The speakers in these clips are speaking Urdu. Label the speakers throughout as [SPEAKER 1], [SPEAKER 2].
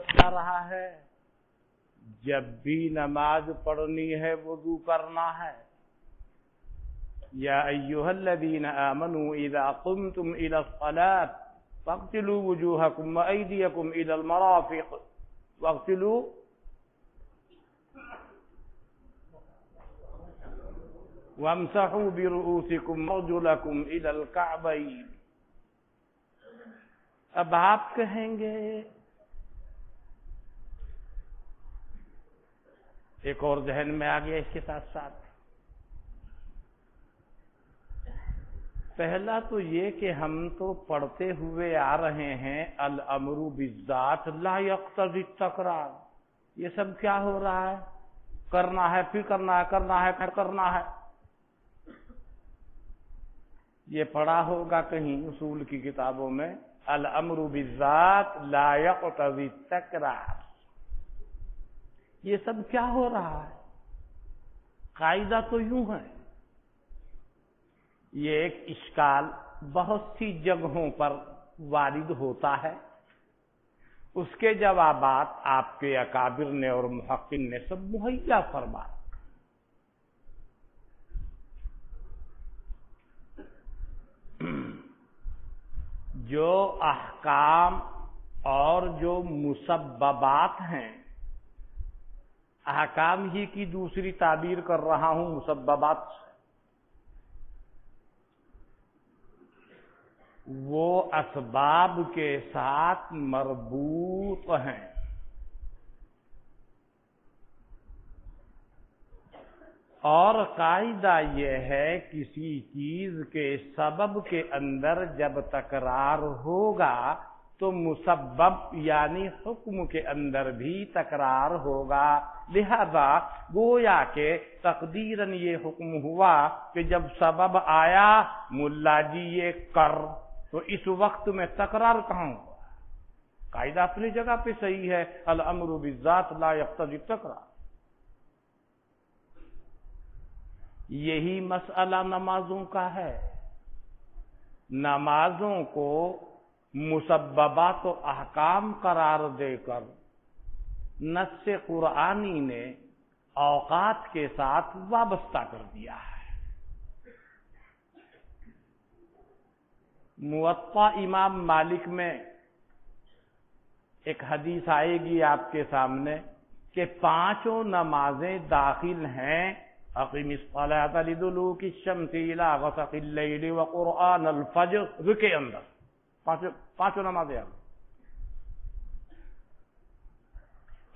[SPEAKER 1] جا رہا ہے جب بھی نماز پڑھنی ہے وضو کرنا ہے. یا ایھا الذین آمنوا اذا قمتم الى الصلاة فاغسلوا وجوهکم وایدیکم الى المرافق واغسلوا وامسحوا برؤوسکم وارجلکم الى الکعبین. اب آپ کہیں گے ایک اور ذہن میں آ گیا اس کے ساتھ ساتھ. پہلا تو یہ کہ ہم تو پڑھتے ہوئے آ رہے ہیں الامر بالذات لا یقتضی التکرار. یہ سب کیا ہو رہا ہے؟ کرنا ہے پھر کرنا ہے، کرنا ہے پھر کرنا ہے. یہ پڑھا ہوگا کہیں اصول کی کتابوں میں الامر بالذات لا یقتضی التکرار. یہ سب کیا ہو رہا ہے؟ قاعدہ تو یوں ہے. یہ ایک اشکال بہت سی جگہوں پر وارد ہوتا ہے. اس کے جوابات آپ کے اکابر نے اور محققین نے سب مہیا فرمایا. جو احکام اور جو مسببات ہیں، احکام ہی کی دوسری تعبیر کر رہا ہوں مسببات سے، وہ اسباب کے ساتھ مربوط ہیں. اور قاعدہ یہ ہے کسی چیز کے سبب کے اندر جب تکرار ہوگا تو مسبب یعنی حکم کے اندر بھی تکرار ہوگا. لہذا گویا کہ تقدیراً یہ حکم ہوا کہ جب سبب آیا ملا جی یہ کر، تو اس وقت میں تکرار کہاں ہوا؟ قاعدہ اپنی جگہ پہ صحیح ہے، الامر بالذات لا یقتضی التکرار. یہی مسئلہ نمازوں کا ہے. نمازوں کو مسببات و احکام قرار دے کر نص قرآنی نے اوقات کے ساتھ وابستہ کر دیا ہے. موطا امام مالک میں ایک حدیث آئے گی آپ کے سامنے کہ 5 نمازیں داخل ہیں. اقیم الصلاۃ لدلوک الشمس الی غسق اللیل وقرآن الفجر کے اندر 5 نمازیں.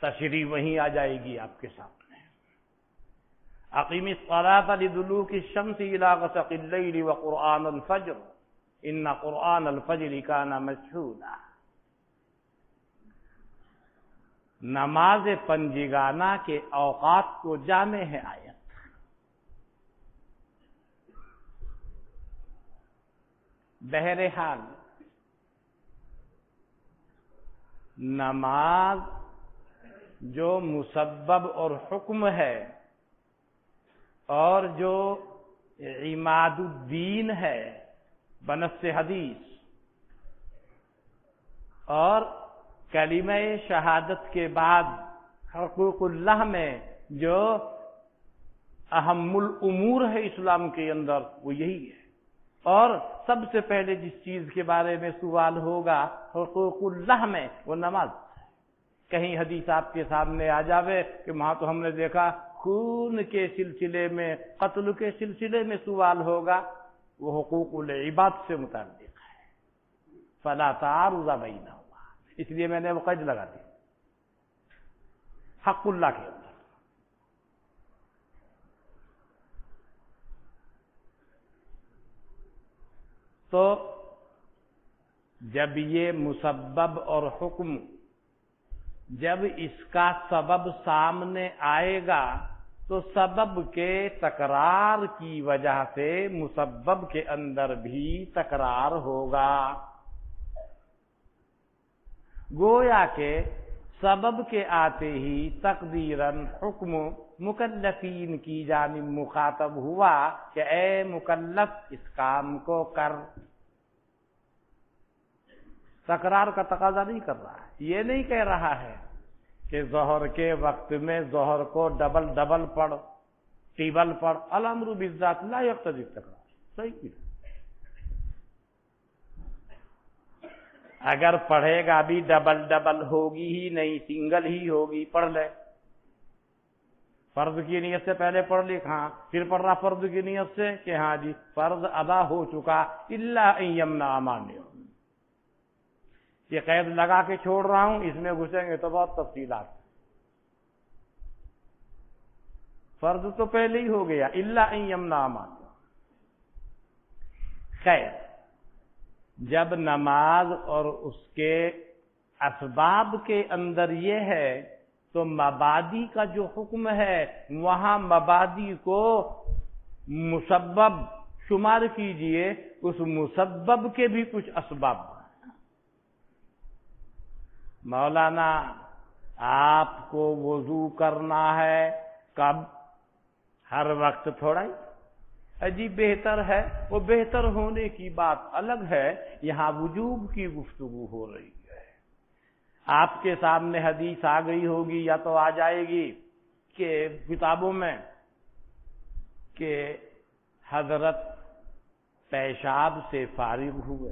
[SPEAKER 1] تشریح وہیں آ جائے گی آپ کے سامنے. اقیم الصلاۃ لدلوک الشمس الی غسق اللیل وقرآن الفجر ان قرآن الفجر کان مشہودا. نماز پنجگانہ کے اوقات کو جامع ہے آیت. بہرحال نماز جو مسبب اور حکم ہے اور جو عماد الدین ہے بنص حدیث، اور کلمہ شہادت کے بعد حقوق اللہ میں جو اہم الامور ہے اسلام کے اندر وہ یہی ہے. اور سب سے پہلے جس چیز کے بارے میں سوال ہوگا حقوق اللہ میں وہ نماز. کہیں حدیث آپ کے سامنے آ جاوے کہ وہاں تو ہم نے دیکھا خون کے سلسلے میں، قتل کے سلسلے میں سوال ہوگا، وہ حقوق العباد سے متعلق ہے. فلا تعارض بینہما، اس لیے میں نے وہ قید لگا دی حق اللہ کے اندر. تو جب یہ مسبب اور حکم جب اس کا سبب سامنے آئے گا تو سبب کے تکرار کی وجہ سے مسبب کے اندر بھی تکرار ہوگا. گویا کہ سبب کے آتے ہی تقدیراً حکم مکلفین کی جانب مخاطب ہوا کہ اے مکلف اس کام کو کر. تکرار کا تقاضا نہیں کر رہا ہے. یہ نہیں کہہ رہا ہے کہ ظہر کے وقت میں ظہر کو ڈبل پڑھ، ٹیبل پڑھ، الامر بالذات لا یقتضی التکرار، صحیح کی۔ اگر پڑھے گا بھی ڈبل ہوگی ہی نہیں، سنگل ہی ہوگی، پڑھ لے۔ فرض کی نیت سے پہلے پڑھ لی، ہاں، پھر پڑھ رہا فرض کی نیت سے کہ ہاں جی فرض ادا ہو چکا، الا ان یمنع مانع۔ یہ قید لگا کے چھوڑ رہا ہوں، اس میں گھسیں گے تو بہت تفصیلات۔ فرض تو پہلے ہی ہو گیا، الا ان یمنع مانع۔ خیر، جب نماز اور اس کے اسباب کے اندر یہ ہے تو مبادی کا جو حکم ہے وہاں مبادی کو مسبب شمار کیجئے، اس مسبب کے بھی کچھ اسباب۔ مولانا آپ کو وضو کرنا ہے کب؟ ہر وقت تھوڑا ہی عجیب بہتر ہے، وہ بہتر ہونے کی بات الگ ہے، یہاں وجوب کی گفتگو ہو رہی ہے۔ آپ کے سامنے حدیث آ گئی ہوگی یا تو آ جائے گی کہ کتابوں میں کہ حضرت پیشاب سے فارغ ہوئے،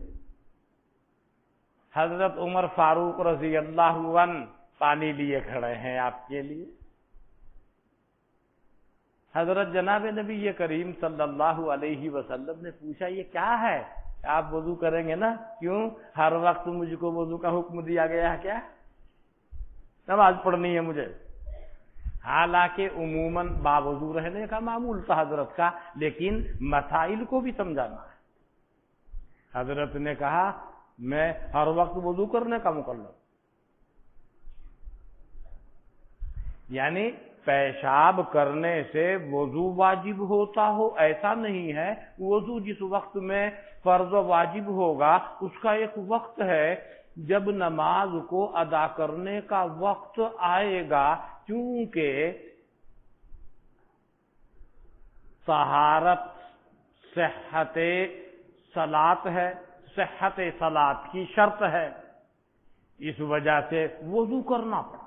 [SPEAKER 1] حضرت عمر فاروق رضی اللہ عنہ پانی لیے کھڑے ہیں آپ کے لیے۔ حضرت جناب نبی کریم صلی اللہ علیہ وسلم نے پوچھا یہ کیا ہے؟ آپ وضو کریں گے نا؟ کیوں؟ ہر وقت مجھ کو وضو کا حکم دیا گیا ہے کیا؟ نماز پڑھنی ہے مجھے۔ حالانکہ عموماً باوضو رہنے کا معمول تھا حضرت کا، لیکن مسائل کو بھی سمجھانا ہے۔ حضرت نے کہا میں ہر وقت وضو کرنے کا مکلف، یعنی پیشاب کرنے سے وضو واجب ہوتا ہو ایسا نہیں ہے۔ وضو جس وقت میں فرض واجب ہوگا اس کا ایک وقت ہے، جب نماز کو ادا کرنے کا وقت آئے گا، چونکہ طہارت صحت صلاۃ ہے، صحت صلاۃ کی شرط ہے، اس وجہ سے وضو کرنا پڑا۔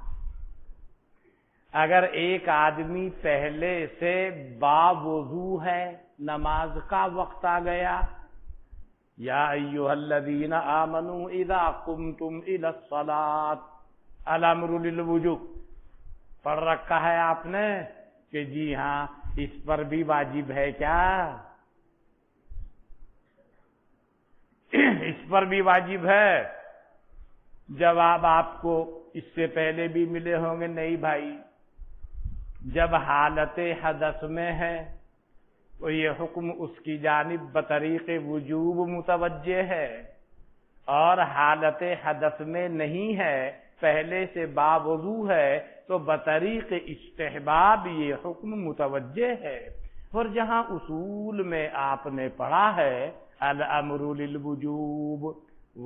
[SPEAKER 1] اگر ایک آدمی پہلے سے باوضو ہے، نماز کا وقت آ گیا، یا ایھا الذین آمنوا اذا قمتم الی الصلاۃ الامر للوجوب پڑھ رکھا ہے آپ نے کہ جی ہاں اس پر بھی واجب ہے کیا؟ اس پر بھی واجب ہے؟ جواب آپ کو اس سے پہلے بھی ملے ہوں گے، نہیں بھائی، جب حالت حدث میں ہے تو یہ حکم اس کی جانب بطریق وجوب متوجہ ہے، اور حالت حدث میں نہیں ہے، پہلے سے باوضو ہے تو بطریق استحباب یہ حکم متوجہ ہے۔ اور جہاں اصول میں آپ نے پڑھا ہے الامر للوجوب،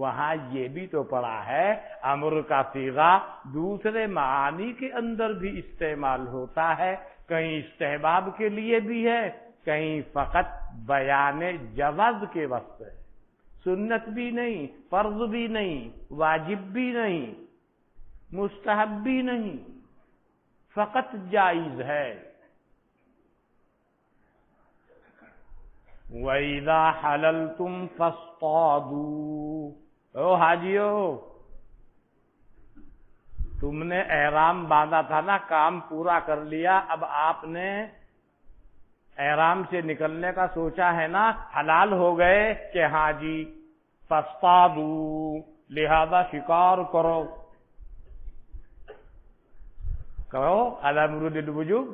[SPEAKER 1] وہاں یہ بھی تو پڑھا ہے امر کا صیغہ دوسرے معانی کے اندر بھی استعمال ہوتا ہے، کہیں استحباب کے لیے بھی ہے، کہیں فقط بیان جواز کے وقت ہے، سنت بھی نہیں، فرض بھی نہیں، واجب بھی نہیں، مستحب بھی نہیں، فقط جائز ہے۔ وَإِذَا حَلَلْتُمْ فَاصْطَادُوا، او حاجیو، تم نے احرام باندھا تھا نا، کام پورا کر لیا، اب آپ نے احرام سے نکلنے کا سوچا ہے نا، حلال ہو گئے کہ ہاں جی فاصطادوا، لہذا شکار کرو۔ کرو الامر للوجوب۔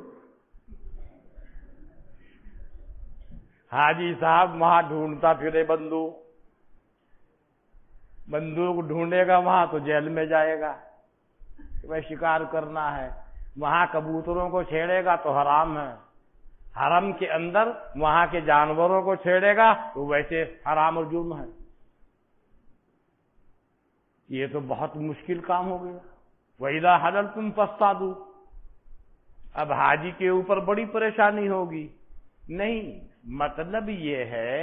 [SPEAKER 1] حاجی صاحب وہاں ڈھونڈتا پھرے بندوق ڈھونڈے گا وہاں تو جیل میں جائے گا، وہ شکار کرنا ہے، وہاں کبوتروں کو چھیڑے گا تو حرام ہے، حرم کے اندر وہاں کے جانوروں کو چھیڑے گا تو ویسے حرام اور جرم ہے۔ یہ تو بہت مشکل کام ہو گیا۔ وَإِذَا حَلَلْتُمْ فَاصْطَادُوا، اب حاجی کے اوپر بڑی پریشانی ہوگی۔ نہیں، مطلب یہ ہے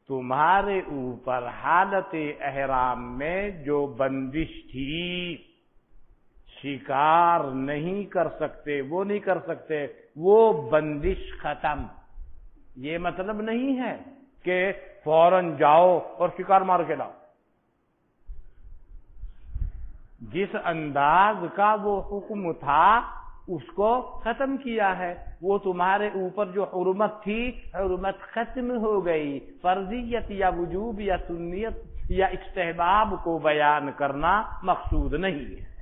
[SPEAKER 1] تمہارے اوپر حالت احرام میں جو بندش تھی، شکار نہیں کر سکتے، وہ نہیں کر سکتے، وہ بندش ختم۔ یہ مطلب نہیں ہے کہ فوراً جاؤ اور شکار مار کے لاؤ۔ جس انداز کا وہ حکم تھا اس کو ختم کیا ہے۔ وہ تمہارے اوپر جو حرمت تھی، حرمت ختم ہو گئی۔ فرضیت یا وجوب یا سنیت یا استحباب کو بیان کرنا مقصود نہیں ہے۔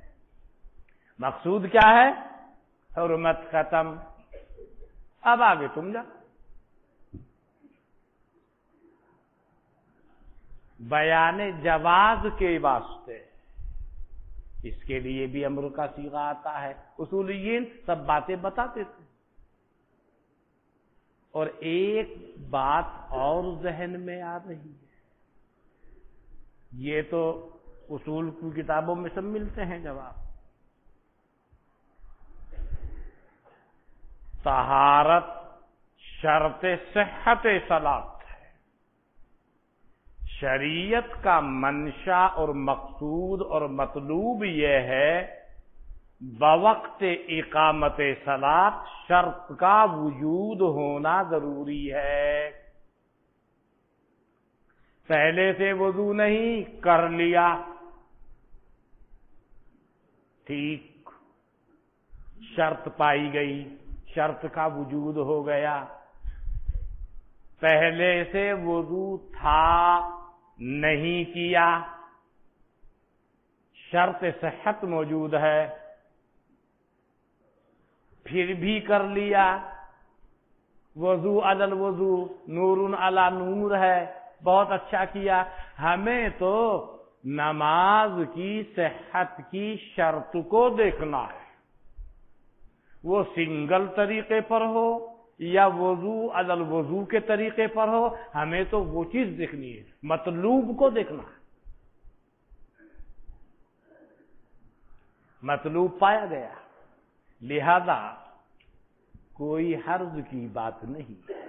[SPEAKER 1] مقصود کیا ہے؟ حرمت ختم۔ اب آگے تم جا۔ بیان جواز کے واسطے اس کے لیے بھی امر کا صیغہ آتا ہے۔ اصولیین سب باتیں بتاتے تھے۔ اور ایک بات اور ذہن میں آ رہی ہے، یہ تو اصول کی کتابوں میں سب ملتے ہیں جواب۔ طہارت شرط صحت صلاۃ ہے۔ شریعت کا منشا اور مقصود اور مطلوب یہ ہے بوقت اقامت صلاۃ شرط کا وجود ہونا ضروری ہے۔ پہلے سے وضو نہیں، کر لیا ٹھیک، شرط پائی گئی، شرط کا وجود ہو گیا۔ پہلے سے وضو تھا، نہیں کیا، شرط صحت موجود ہے، پھر بھی کر لیا، وضو علی الوضو، نور علی نور ہے، بہت اچھا کیا۔ ہمیں تو نماز کی صحت کی شرط کو دیکھنا ہے، وہ سنگل طریقے پر ہو یا وضو علی الوضو کے طریقے پر ہو، ہمیں تو وہ چیز دیکھنی ہے، مطلوب کو دیکھنا ہے۔ مطلوب پایا گیا، لہذا کوئی حرج کی بات نہیں ہے۔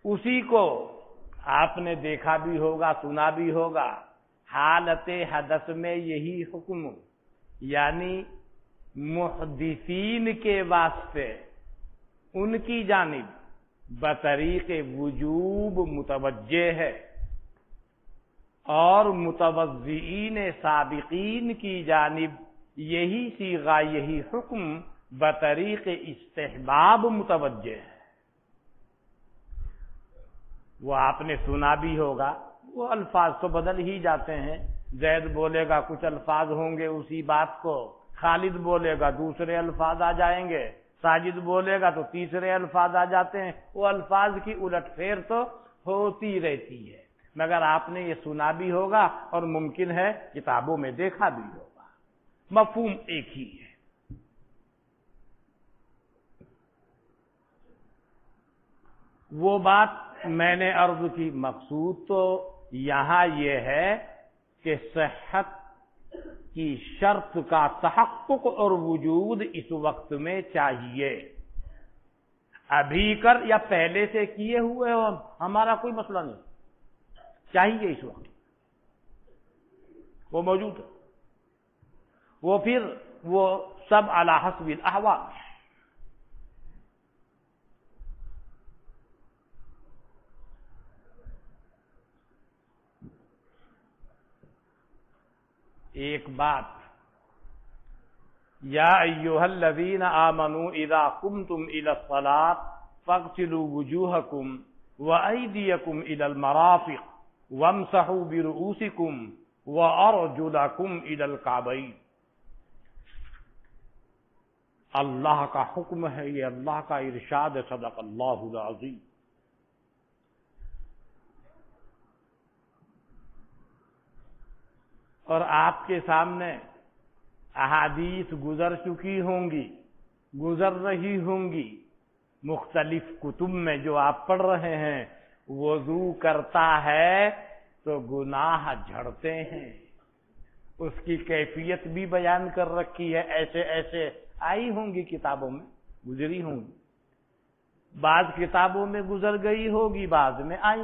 [SPEAKER 1] اسی کو آپ نے دیکھا بھی ہوگا، سنا بھی ہوگا، حالت حدث میں یہی حکم، یعنی محدثین کے واسطے ان کی جانب بطریق وجوب متوجہ ہے، اور متوضئین سابقین کی جانب یہی صیغہ، یہی حکم بطریق استحباب متوجہ ہے۔ وہ آپ نے سنا بھی ہوگا، وہ الفاظ تو بدل ہی جاتے ہیں، زید بولے گا کچھ الفاظ ہوں گے اسی بات کو، خالد بولے گا دوسرے الفاظ آ جائیں گے، ساجد بولے گا تو تیسرے الفاظ آ جاتے ہیں۔ وہ الفاظ کی الٹ پھیر تو ہوتی رہتی ہے، مگر آپ نے یہ سنا بھی ہوگا اور ممکن ہے کتابوں میں دیکھا بھی ہوگا، مفہوم ایک ہی ہے۔ وہ بات میں نے عرض کی، مقصود تو یہاں یہ ہے کہ صحت کی شرط کا تحقق اور وجود اس وقت میں چاہیے۔ ابھی کر یا پہلے سے کیے ہوئے ہو، ہمارا کوئی مسئلہ نہیں، چاہیے اس وقت وہ موجود ہے۔ وہ پھر وہ سب علی حسب الاحوال ہے۔ ایک بات، یا ایھا الذین آمنوا اذا قمتم الی الصلاۃ فاغسلوا وجوہکم وایدیکم الی المرافق وامسحوا برؤوسکم وارجلکم الی الکعبین۔ اللہ کا حکم ہے، یہ اللہ کا ارشاد ہے، صدق اللہ العظیم۔ اور آپ کے سامنے احادیث گزر چکی ہوں گی، گزر رہی ہوں گی، مختلف کتب میں جو آپ پڑھ رہے ہیں، وضو کرتا ہے تو گناہ جھڑتے ہیں، اس کی کیفیت بھی بیان کر رکھی ہے، ایسے ایسے آئی ہوں گی کتابوں میں، گزری ہوں گی۔ بعض کتابوں میں گزر گئی ہوگی، بعض میں آئی۔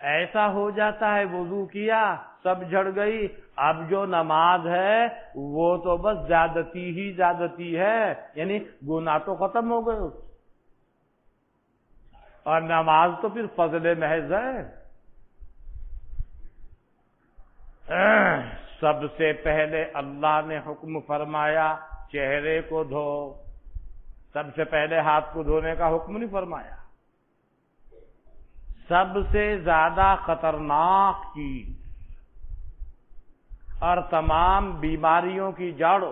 [SPEAKER 1] ایسا ہو جاتا ہے وضو کیا سب جھڑ گئی، اب جو نماز ہے وہ تو بس زیادتی ہی زیادتی ہے، یعنی گناہ تو ختم ہو گئے اور نماز تو پھر فضل محض ہے۔ سب سے پہلے اللہ نے حکم فرمایا چہرے کو دھو، سب سے پہلے ہاتھ کو دھونے کا حکم نہیں فرمایا۔ سب سے زیادہ خطرناک چیز اور تمام بیماریوں کی جڑ،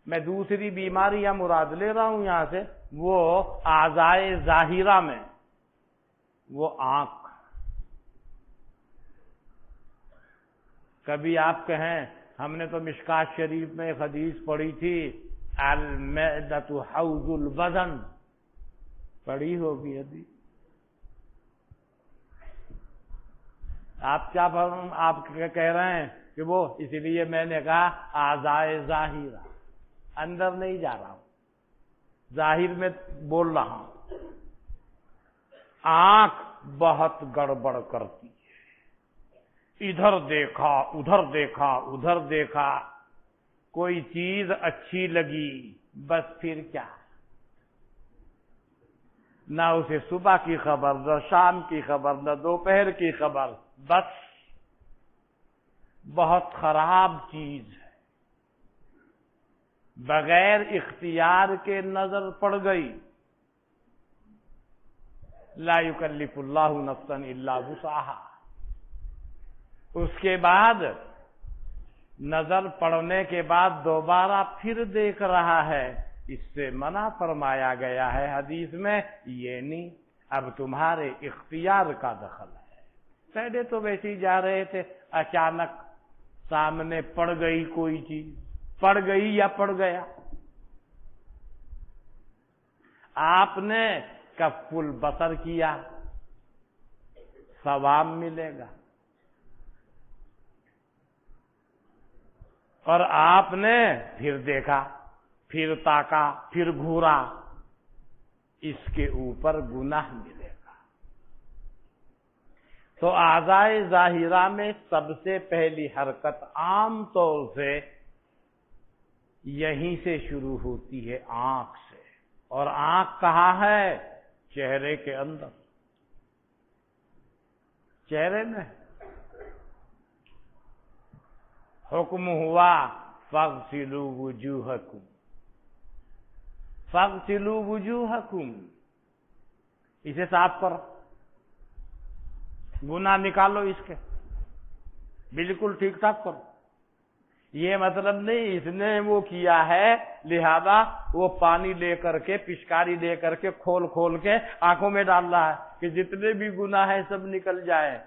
[SPEAKER 1] میں دوسری بیماریاں مراد لے رہا ہوں یہاں سے، وہ اعضائے ظاہرہ میں وہ آنکھ۔ کبھی آپ کہیں ہم نے تو مشکات شریف میں ایک حدیث پڑھی تھی، المعدۃ حوض الوزن، پڑھی ہوگی ابھی؟ آپ کیا آپ کہہ رہے ہیں کہ وہ اسی لیے میں نے کہا اعضائے ظاہرہ، اندر نہیں جا رہا ہوں، ظاہر میں بول رہا ہوں۔ آنکھ بہت گڑبڑ کرتی ہے، ادھر دیکھا ادھر دیکھا ادھر دیکھا، کوئی چیز اچھی لگی بس پھر کیا، نہ اسے صبح کی خبر، نہ شام کی خبر، نہ دوپہر کی خبر، بس بہت خراب چیز ہے، بغیر اختیار کے نظر پڑ گئی۔ لا یکلف اللہ نفسا الا وسعها۔ اس کے بعد نظر پڑنے کے بعد دوبارہ پھر دیکھ رہا ہے، اس سے منع فرمایا گیا ہے حدیث میں، یہ نہیں، اب تمہارے اختیار کا دخل ہے۔ پہلے تو ویسے ہی جا رہے تھے، اچانک سامنے پڑ گئی کوئی چیز، پڑ گئی یا پڑ گیا، آپ نے کف البصر کیا، ثواب ملے گا، اور آپ نے پھر دیکھا، پھر تاکا، پھر گھورا، اس کے اوپر گناہ ملے گا۔ تو اعضائے ظاہرہ میں سب سے پہلی حرکت عام طور سے یہیں سے شروع ہوتی ہے، آنکھ سے، اور آنکھ کہاں ہے؟ چہرے کے اندر، چہرے میں۔ حکم ہوا فاغسلوا وجوہکم، فاغسلوا وجوہکم، اسے صاف کرو، گناہ نکالو اس کے، بالکل ٹھیک ٹھاک کرو۔ یہ مطلب نہیں اس نے وہ کیا ہے لہذا وہ پانی لے کر کے، پچکاری لے کر کے کھول کھول کے آنکھوں میں ڈال رہا ہے کہ جتنے بھی گناہ ہے سب نکل جائے،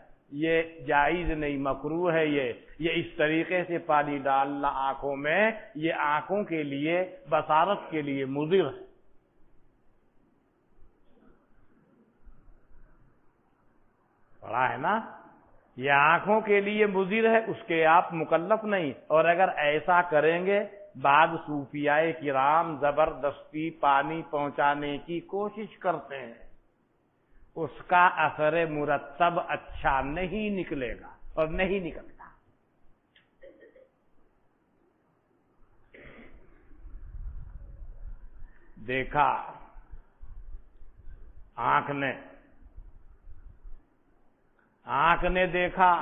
[SPEAKER 1] یہ جائز نہیں، مکروہ ہے۔ یہ اس طریقے سے پانی ڈالنا آنکھوں میں، یہ آنکھوں کے لیے، بصارت کے لیے مضر ہے۔ پڑھا ہے نا، یہ آنکھوں کے لیے مضر ہے، اس کے آپ مکلف نہیں۔ اور اگر ایسا کریں گے، بعض صوفیاء کرام زبردستی پانی پہنچانے کی کوشش کرتے ہیں، اس کا اثر مرتب اچھا نہیں نکلے گا اور نہیں نکلتا۔ دیکھا آنکھ نے دیکھا،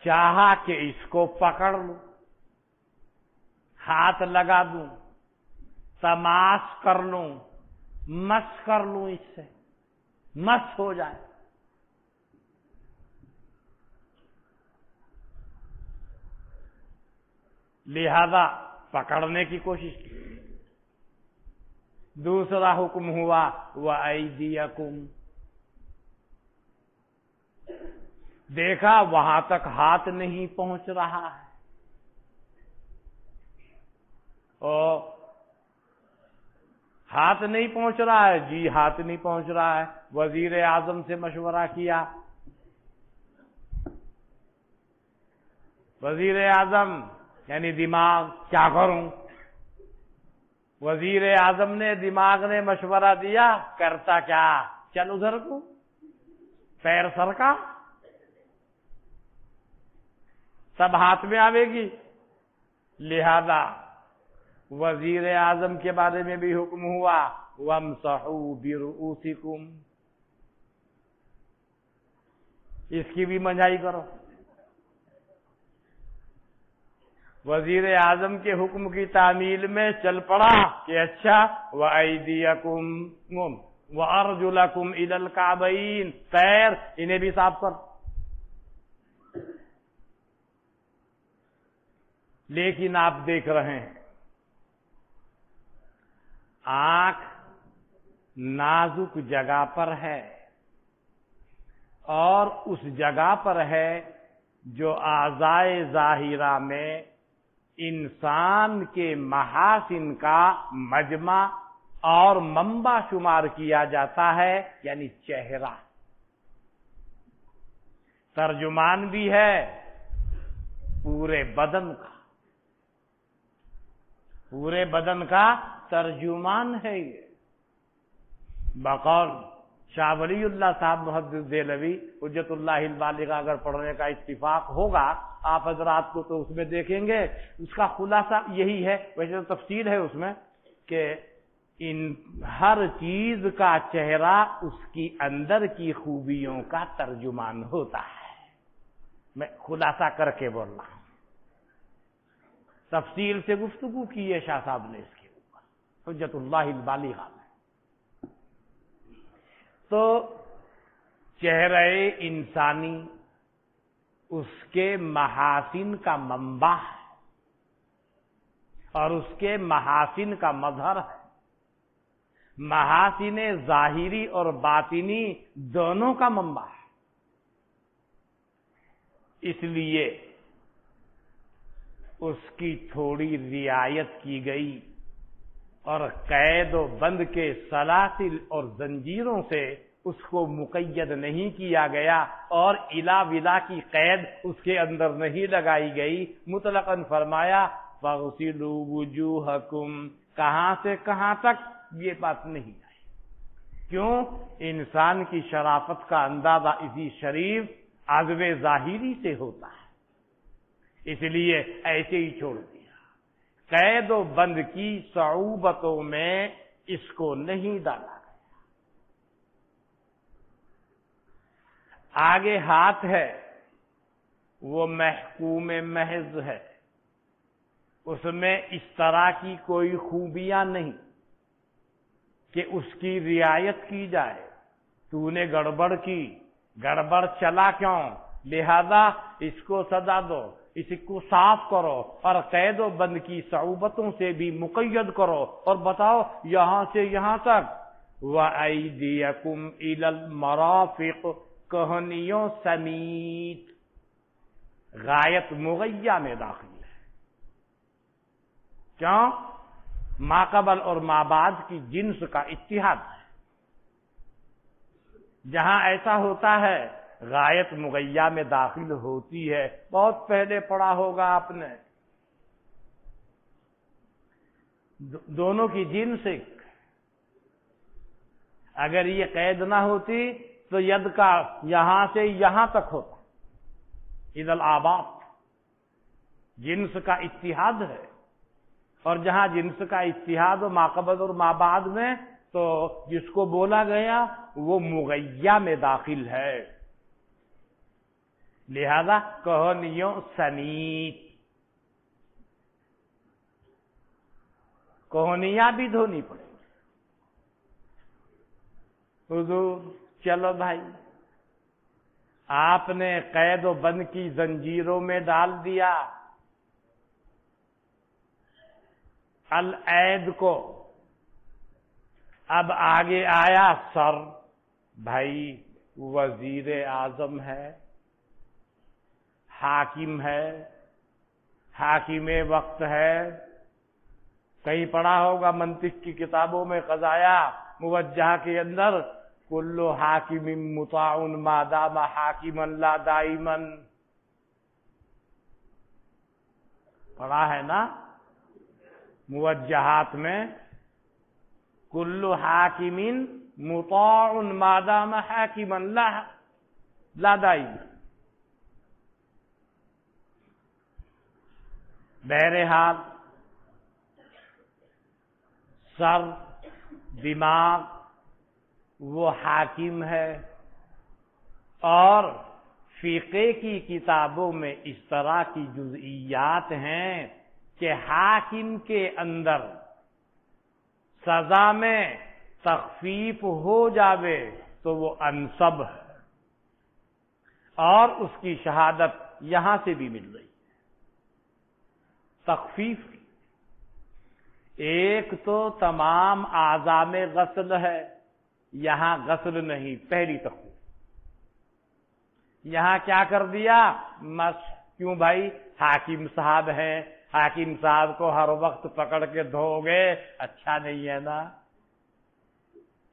[SPEAKER 1] چاہا کہ اس کو پکڑ لوں، ہاتھ لگا دوں، تماس کر لوں، مس کر لوں، اس سے مس ہو جائے۔ لہذا پکڑنے کی کوشش کی۔ دوسرا حکم ہوا وَأَيْدِيَكُمْ، دیکھا وہاں تک ہاتھ نہیں پہنچ رہا ہے، اور ہاتھ نہیں پہنچ رہا ہے، جی ہاتھ نہیں پہنچ رہا ہے، وزیر اعظم سے مشورہ کیا، وزیر اعظم یعنی دماغ، کیا کروں؟ وزیر اعظم نے، دماغ نے مشورہ دیا، کرتا کیا؟ چل ادھر کو، پیر سر کا، سب ہاتھ میں آوے گی۔ لہذا وزیر اعظم کے بارے میں بھی حکم ہوا، وَامْسَحُوا بِرُؤُوسِكُمْ، اس کی بھی منجائی کرو۔ وزیر اعظم کے حکم کی تعمیل میں چل پڑا کہ اچھا، وَأَيْدِيَكُمْ وَأَرْجُلَكُمْ إِلَى الْكَعْبَيْنِ، پیر انہیں بھی صاف کر۔ لیکن آپ دیکھ رہے ہیں آنکھ نازک جگہ پر ہے، اور اس جگہ پر ہے جو اعضائے ظاہرہ میں انسان کے محاسن کا مجمع اور منبع شمار کیا جاتا ہے، یعنی چہرہ۔ ترجمان بھی ہے پورے بدن کا، پورے بدن کا ترجمان ہے یہ۔ بقول شاہ ولی اللہ صاحب محدث دہلوی حجت اللہ البالغہ اگر پڑھنے کا اتفاق ہوگا آپ حضرات کو تو اس میں دیکھیں گے، اس کا خلاصہ یہی ہے، ویسے تو تفصیل ہے اس میں، کہ ان ہر چیز کا چہرہ اس کی اندر کی خوبیوں کا ترجمان ہوتا ہے۔ میں خلاصہ کر کے بول رہا ہوں، تفصیل سے گفتگو کی ہے شاہ صاحب نے اس کے اوپر حجت اللہ البالغہ میں۔ تو چہرہ انسانی اس کے محاسن کا منبع ہے اور اس کے محاسن کا مظہر ہے۔ محاسن ظاہری اور باطنی دونوں کا منبع ہے۔ اس لیے اس کی تھوڑی رعایت کی گئی اور قید و بند کے سلاسل اور زنجیروں سے اس کو مقید نہیں کیا گیا اور الا ولا کی قید اس کے اندر نہیں لگائی گئی، مطلقاً فرمایا فَاغْسِلُوا وُجُوهَكُمْ، کہاں سے کہاں تک یہ بات نہیں آئی۔ کیوں؟ انسان کی شرافت کا اندازہ اسی شریف عزو ظاہری سے ہوتا ہے، اس لیے ایسے ہی چھوڑ دیا۔ قید و بند کی صعوبتوں میں اس کو نہیں ڈالا گیا۔ آگے ہاتھ ہے، وہ محکوم محض ہے، اس میں اس طرح کی کوئی خوبیاں نہیں کہ اس کی رعایت کی جائے۔ تو نے گڑبڑ کی، گڑبڑ چلا کیوں؟ لہذا اس کو سزا دو، اس کو صاف کرو اور قید و بند کی صعوبتوں سے بھی مقید کرو اور بتاؤ یہاں سے یہاں تک۔ وَأَيْدِيَكُمْ إِلَى الْمَرَافِقِ، کہنیوں سمیت غایت مغیہ میں داخل ہے۔ کیوں؟ ما قبل اور ما بعد کی جنس کا اتحاد ہے۔ جہاں ایسا ہوتا ہے غایت مغیہ میں داخل ہوتی ہے۔ بہت پہلے پڑھا ہوگا آپ نے، دونوں کی جنس ایک۔ اگر یہ قید نہ ہوتی تو ید کا یہاں سے یہاں تک ہوتا، اذا الآباد، جنس کا اتحاد ہے، اور جہاں جنس کا اتحاد ما قبل اور ما بعد میں، تو جس کو بولا گیا وہ مغیہ میں داخل ہے۔ لہذا کہنیوں سمیت، کہنیاں بھی دھونی پڑے۔ حضور چلو بھائی، آپ نے قید و بند کی زنجیروں میں ڈال دیا العید کو، اب آگے آیا سر۔ بھائی وزیر اعظم ہے، حاکم ہے، حاکم وقت ہے، کہیں پڑھا ہوگا منطق کی کتابوں میں قضایا موجہ کے اندر کل حاکم مطاع ما دام حاکما لا دائما، پڑھا ہے نا موجہات میں، کل حاکم مطاع ما دام حاکما لا دائما۔ بہرحال سر دماغ وہ حاکم ہے، اور فقہ کی کتابوں میں اس طرح کی جزئیات ہیں کہ حاکم کے اندر سزا میں تخفیف ہو جاوے تو وہ انصب ہے، اور اس کی شہادت یہاں سے بھی مل رہی ہے تخفیف کی۔ ایک تو تمام اعضاء میں غسل ہے، یہاں غسل نہیں، پہلی تخفیف۔ یہاں کیا کر دیا؟ مسح۔ کیوں بھائی؟ حاکم صاحب ہیں، حاکم صاحب کو ہر وقت پکڑ کے دھو گے اچھا نہیں ہے نا،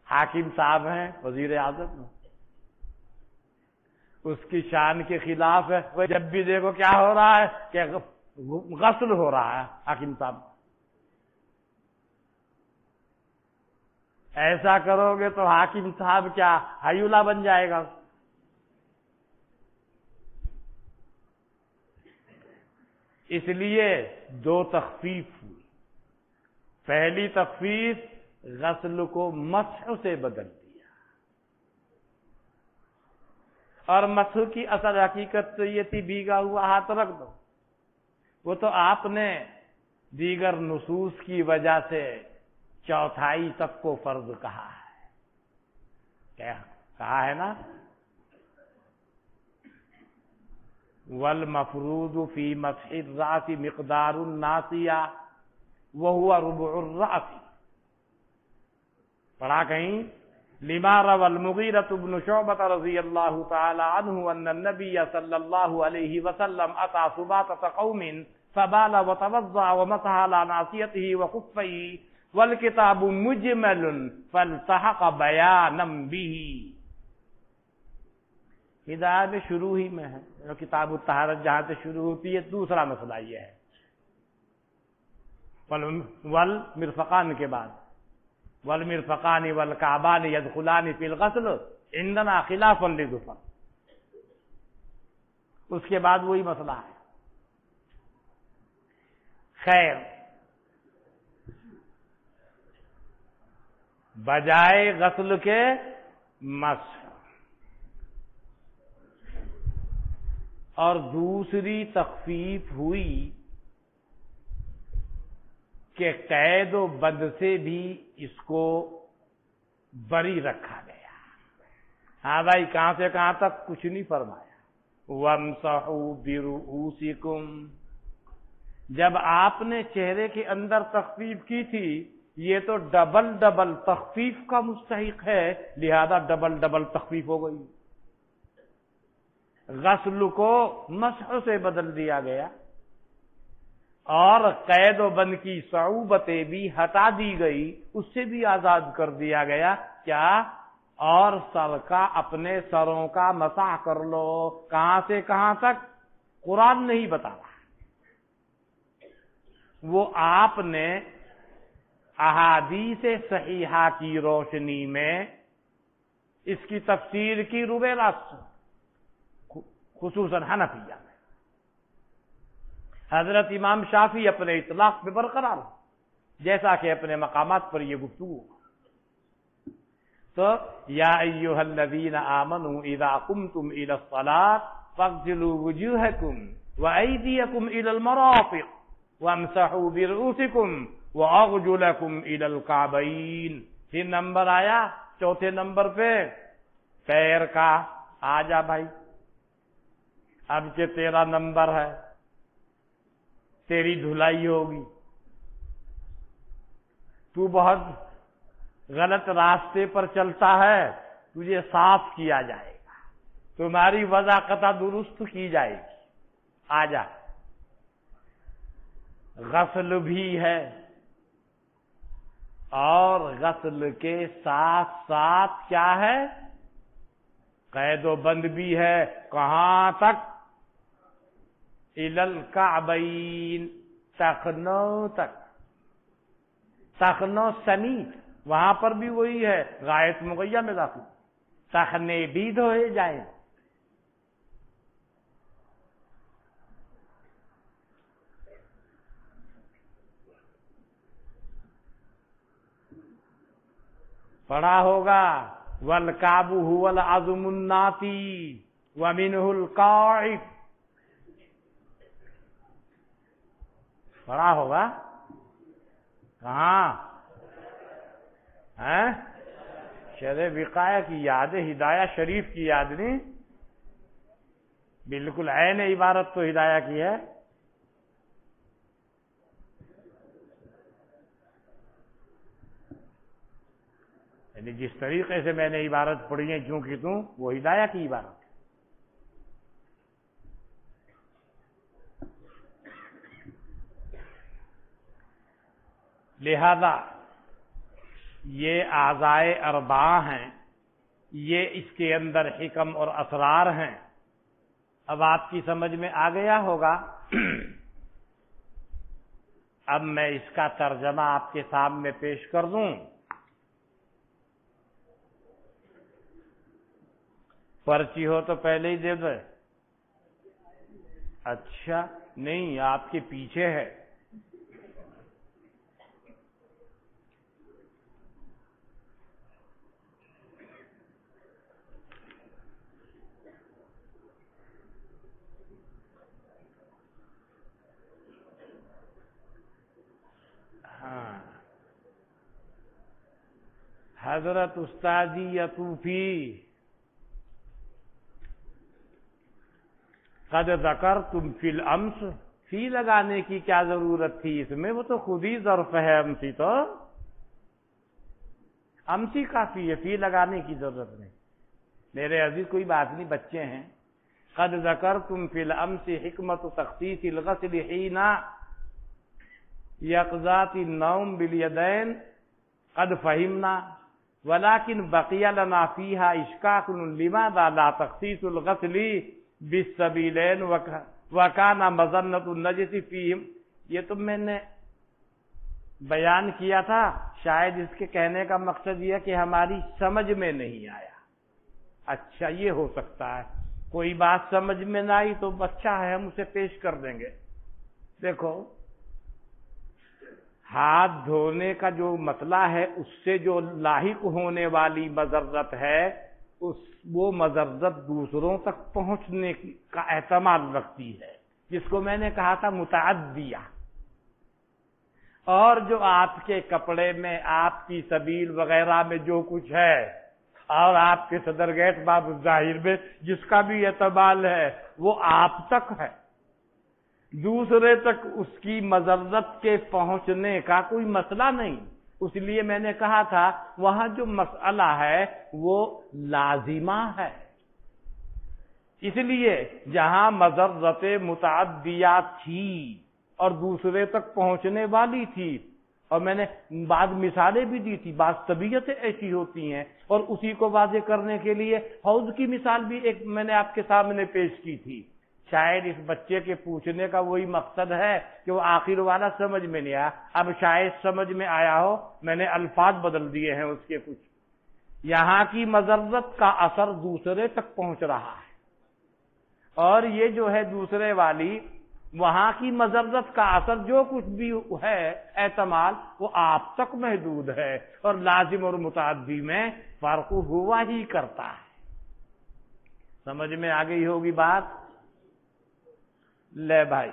[SPEAKER 1] حاکم صاحب ہیں، وزیر اعظم، اس کی شان کے خلاف ہے، وہ جب بھی دیکھو کیا ہو رہا ہے کہ غسل ہو رہا ہے حاکم صاحب۔ ایسا کرو گے تو حاکم صاحب کیا ہیولا بن جائے گا؟ اس لیے دو تخفیف ہوئی۔ پہلی تخفیف غسل کو مسح سے بدل دیا، اور مسح کی اصل حقیقت تو یہ تھی بھیگا ہوا ہاتھ رکھ دو، وہ تو آپ نے دیگر نصوص کی وجہ سے چوتھائی تک کو فرض کہا ہے، کیا کہا ہے نا؟ والمفروض فی مسح الراس مقدار الناسیہ وهو ربع الراس۔ پڑھا کہیں؟ لما روى المغيرة بن شعبة رضی اللہ تعالی عنہ ان النبی صلی اللہ علیہ وسلم اتى سباطة قوم فبال وتوضأ ومسح على ناصيته وخفيه والکتاب مجمل فالتحق بیانا به۔ ہدایت شروع ہی میں ہے، کتاب الطہارت جہاں سے شروع ہوتی ہے، دوسرا مسئلہ یہ ہے، والمرفقان کے بعد، والمرفقان والکعبان يدخلان فی الغسل عندنا خلافا لظفر، اس کے بعد وہی مسئلہ ہے۔ خیر، بجائے غسل کے مسح، اور دوسری تخفیف ہوئی کہ قید و بند سے بھی اس کو بری رکھا گیا۔ ہاں بھائی، کہاں سے کہاں تک؟ کچھ نہیں فرمایا۔ وَامْسَحُوا بِرُؤُوسِكُمْ، جب آپ نے چہرے کے اندر تخفیف کی تھی، یہ تو ڈبل ڈبل تخفیف کا مستحق ہے، لہذا ڈبل ڈبل تخفیف ہو گئی، غسل کو مسح سے بدل دیا گیا، اور قید و بند کی صعوبتیں بھی ہٹا دی گئی، اس سے بھی آزاد کر دیا گیا۔ کیا؟ اور سر کا، اپنے سروں کا مسح کر لو۔ کہاں سے کہاں تک؟ قرآن نہیں بتا رہا، وہ آپ نے احادیث صحیحہ کی روشنی میں اس کی تفسیر کی روبیرات، خصوصاً حنفیہ میں۔ حضرت امام شافعی اپنے اطلاق پہ برقرار، جیسا کہ اپنے مقامات پر یہ گفتگو۔ تو یا ایھا الذین آمنوا اذا قمتم الى الصلاة فاغسلوا وجوہکم وایدیکم الى المرافق وامسحوا برؤوسکم وارجلکم الى الکعبین۔ پھر نمبر آیا چوتھے نمبر پہ پیر کا۔ آ جا بھائی، اب کہ تیرا نمبر ہے، تیری دھلائی ہوگی، تو بہت غلط راستے پر چلتا ہے، تجھے صاف کیا جائے گا، تمہاری وضاقتہ درست کی جائے گی۔ آ جا، غسل بھی ہے، اور غسل کے ساتھ ساتھ کیا ہے؟ قید و بند بھی ہے. کہاں تک؟ الی الکعبین، ٹخنوں تک. ٹخنوں سمیت وہاں پر بھی وہی ہے، غائط مغیہ میں داخل. ٹخنے بھی دھوئے جائیں. پڑھا ہوگا والکعب هو العظم الناتی ومنه القاعد. پڑھا ہوگا کہاں ہیں؟ شرح وقایہ کی یاد ہے، ہدایہ شریف کی یاد نہیں. بالکل عین عبارت تو ہدایہ کی ہے. یعنی جس طریقے سے میں نے عبارت پڑھی ہے کیوں کہ توں، وہ ہدایہ کی عبارت ہے. لہذا یہ اعضائے اربعہ ہیں، یہ اس کے اندر حکم اور اسرار ہیں. اب آپ کی سمجھ میں آ گیا ہوگا. اب میں اس کا ترجمہ آپ کے سامنے پیش کر دوں. پرچی ہو تو پہلے ہی دے دے. اچھا نہیں، آپ کے پیچھے ہے. ہاں، حضرت استاذی یطوفی قد ذکرتم فی الامس. فی لگانے کی کیا ضرورت تھی اس میں؟ وہ تو خود ہی ظرف ہے. امسی تو امسی کافی ہے، فی لگانے کی ضرورت نہیں. میرے عزیز کوئی بات نہیں، بچے ہیں. قد ذکرتم فی الامس حکمت تخصیص الغسل حین یقظات النوم بالیدین قد فہمنا ولكن بقی لنا فیہا اشکاک لماذا لا تخصیص الغسل بالسبیلین وکان مظنۃ النجس فیہم. یہ تو میں نے بیان کیا تھا. شاید اس کے کہنے کا مقصد یہ کہ ہماری سمجھ میں نہیں آیا. اچھا یہ ہو سکتا ہے. کوئی بات سمجھ میں نہ آئی تو بچہ ہے، ہم اسے پیش کر دیں گے. دیکھو، ہاتھ دھونے کا جو مسئلہ ہے اس سے جو لاحق ہونے والی مضرت ہے، وہ مضرت دوسروں تک پہنچنے کا احتمال رکھتی ہے، جس کو میں نے کہا تھا متعدیہ. اور جو آپ کے کپڑے میں، آپ کی سبیل وغیرہ میں جو کچھ ہے، اور آپ کے صدر گیٹ باب الظاہر میں جس کا بھی احتمال ہے، وہ آپ تک ہے. دوسرے تک اس کی مضرت کے پہنچنے کا کوئی مسئلہ نہیں. اس لیے میں نے کہا تھا وہاں جو مسئلہ ہے وہ لازمہ ہے. اس لیے جہاں مضرت متعدیہ تھی اور دوسرے تک پہنچنے والی تھی، اور میں نے بعض مثالیں بھی دی تھی، بعض طبیعتیں ایسی ہوتی ہیں، اور اسی کو واضح کرنے کے لیے حوض کی مثال بھی ایک میں نے آپ کے سامنے پیش کی تھی. شاید اس بچے کے پوچھنے کا وہی مقصد ہے کہ وہ آخر والا سمجھ میں نہیں آیا. اب شاید سمجھ میں آیا ہو، میں نے الفاظ بدل دیے ہیں اس کے کچھ. یہاں کی مضرت کا اثر دوسرے تک پہنچ رہا ہے، اور یہ جو ہے دوسرے والی، وہاں کی مضرت کا اثر جو کچھ بھی ہے احتمال، وہ آپ تک محدود ہے، اور لازم اور متعدی میں فرق ہوا ہی کرتا ہے. سمجھ میں آ گئی ہوگی بات؟ لے بھائی،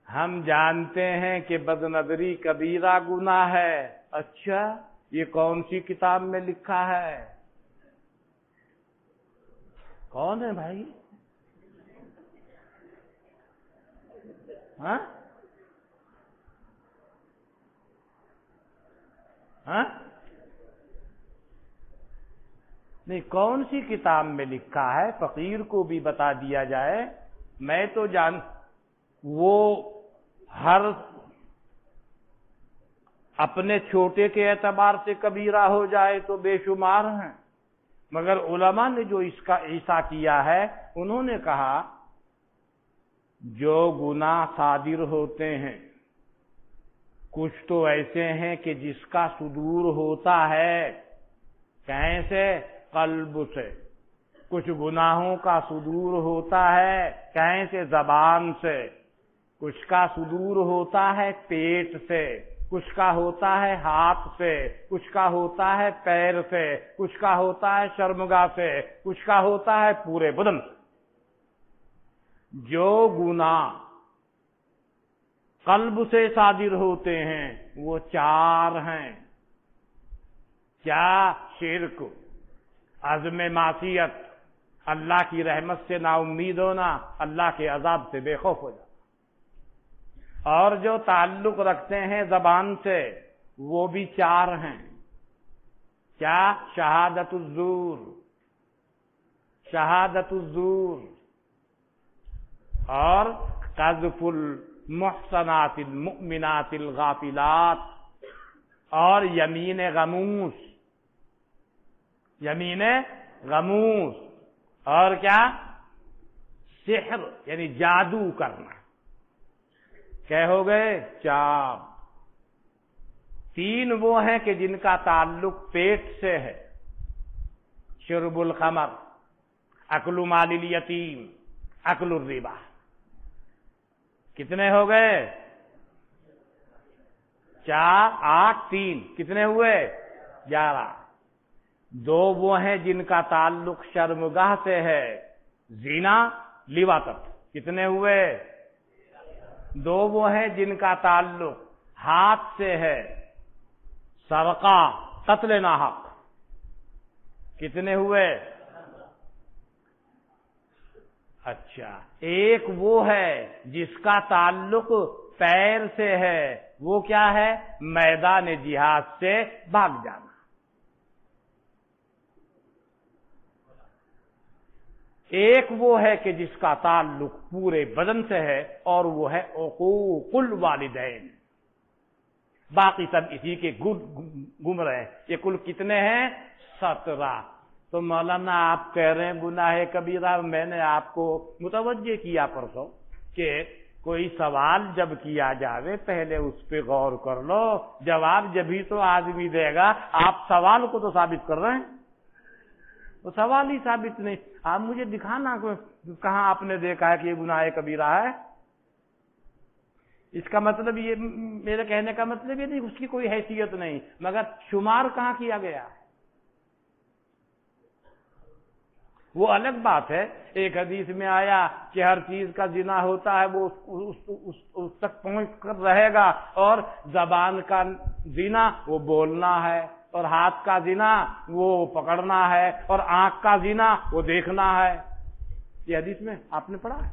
[SPEAKER 1] ہم جانتے ہیں کہ بدنظری کبیرہ گناہ ہے. اچھا یہ کون سی کتاب میں لکھا ہے؟ کون ہے بھائی؟ ہاں ہاں نہیں، کون سی کتاب میں لکھا ہے؟ فقیر کو بھی بتا دیا جائے. میں تو وہ ہر اپنے چھوٹے کے اعتبار سے کبیرہ ہو جائے تو بے شمار ہیں، مگر علماء نے جو اس کا عیسیٰ کیا ہے، انہوں نے کہا جو گناہ صادر ہوتے ہیں کچھ تو ایسے ہیں کہ جس کا صدور ہوتا ہے کیسے؟ قلب سے۔ کچھ گناہوں کا صدور ہوتا ہے کیسے؟ زبان سے۔ کچھ کا صدور ہوتا ہے پیٹ سے، کچھ کا ہوتا ہے ہاتھ سے، کچھ کا ہوتا ہے پیر سے، کچھ کا ہوتا ہے شرمگاہ سے، کچھ کا ہوتا ہے پورے بدن سے۔ جو گناہ قلب سے صادر ہوتے ہیں وہ 4 ہیں۔ کیا؟ شرک، عزم معصیت، اللہ کی رحمت سے نا امید ہونا، اللہ کے عذاب سے بے خوف ہو جانا۔ اور جو تعلق رکھتے ہیں زبان سے وہ بھی 4 ہیں۔ کیا؟ شہادت الزور، شہادت الزور، اور قذف المحصنات المؤمنات الغافلات، اور یمین غموس، یمین غموس، اور کیا؟ سحر یعنی جادو کرنا۔ کیا ہو گئے؟ 4۔ 3 وہ ہیں کہ جن کا تعلق پیٹ سے ہے، شرب الخمر، اکل مال الیتیم، اکل الربا۔ کتنے ہو گئے؟ 4، 8، 3، کتنے ہوئے؟ 11۔ 2 وہ ہیں جن کا تعلق شرمگاہ سے ہے، زنا، لواطت۔ کتنے ہوئے؟ 2 وہ ہیں جن کا تعلق ہاتھ سے ہے، سرقہ، قتل ناحق۔ کتنے ہوئے؟ اچھا، ایک وہ ہے جس کا تعلق پیر سے ہے، وہ کیا ہے؟ میدان جہاد سے بھاگ جانا۔ ایک وہ ہے کہ جس کا تعلق پورے بدن سے ہے، اور وہ ہے عقوق الوالدین۔ باقی سب اسی کے گم رہے ہیں۔ یہ کل کتنے ہیں؟ 17۔ تو مولانا آپ کہہ رہے ہیں گناہ کبیرہ، میں نے آپ کو متوجہ کیا پرسوں کہ کوئی سوال جب کیا جاوے پہلے اس پہ غور کر لو، جواب جبھی تو آدمی دے گا۔ آپ سوال کو تو ثابت کر رہے ہیں، وہ سوال ہی ثابت نہیں۔ آپ مجھے دکھانا کہاں آپ نے دیکھا ہے کہ یہ گناہ کبیرہ ہے۔ اس کا مطلب یہ، میرے کہنے کا مطلب یہ نہیں اس کی کوئی حیثیت نہیں، مگر شمار کہاں کیا گیا ہے وہ الگ بات ہے۔ ایک حدیث میں آیا کہ ہر چیز کا زنا ہوتا ہے وہ اس تک پہنچ کر رہے گا، اور زبان کا زنا وہ بولنا ہے، اور ہاتھ کا زنا وہ پکڑنا ہے، اور آنکھ کا زنا وہ دیکھنا ہے۔ یہ حدیث میں آپ نے پڑھا ہے۔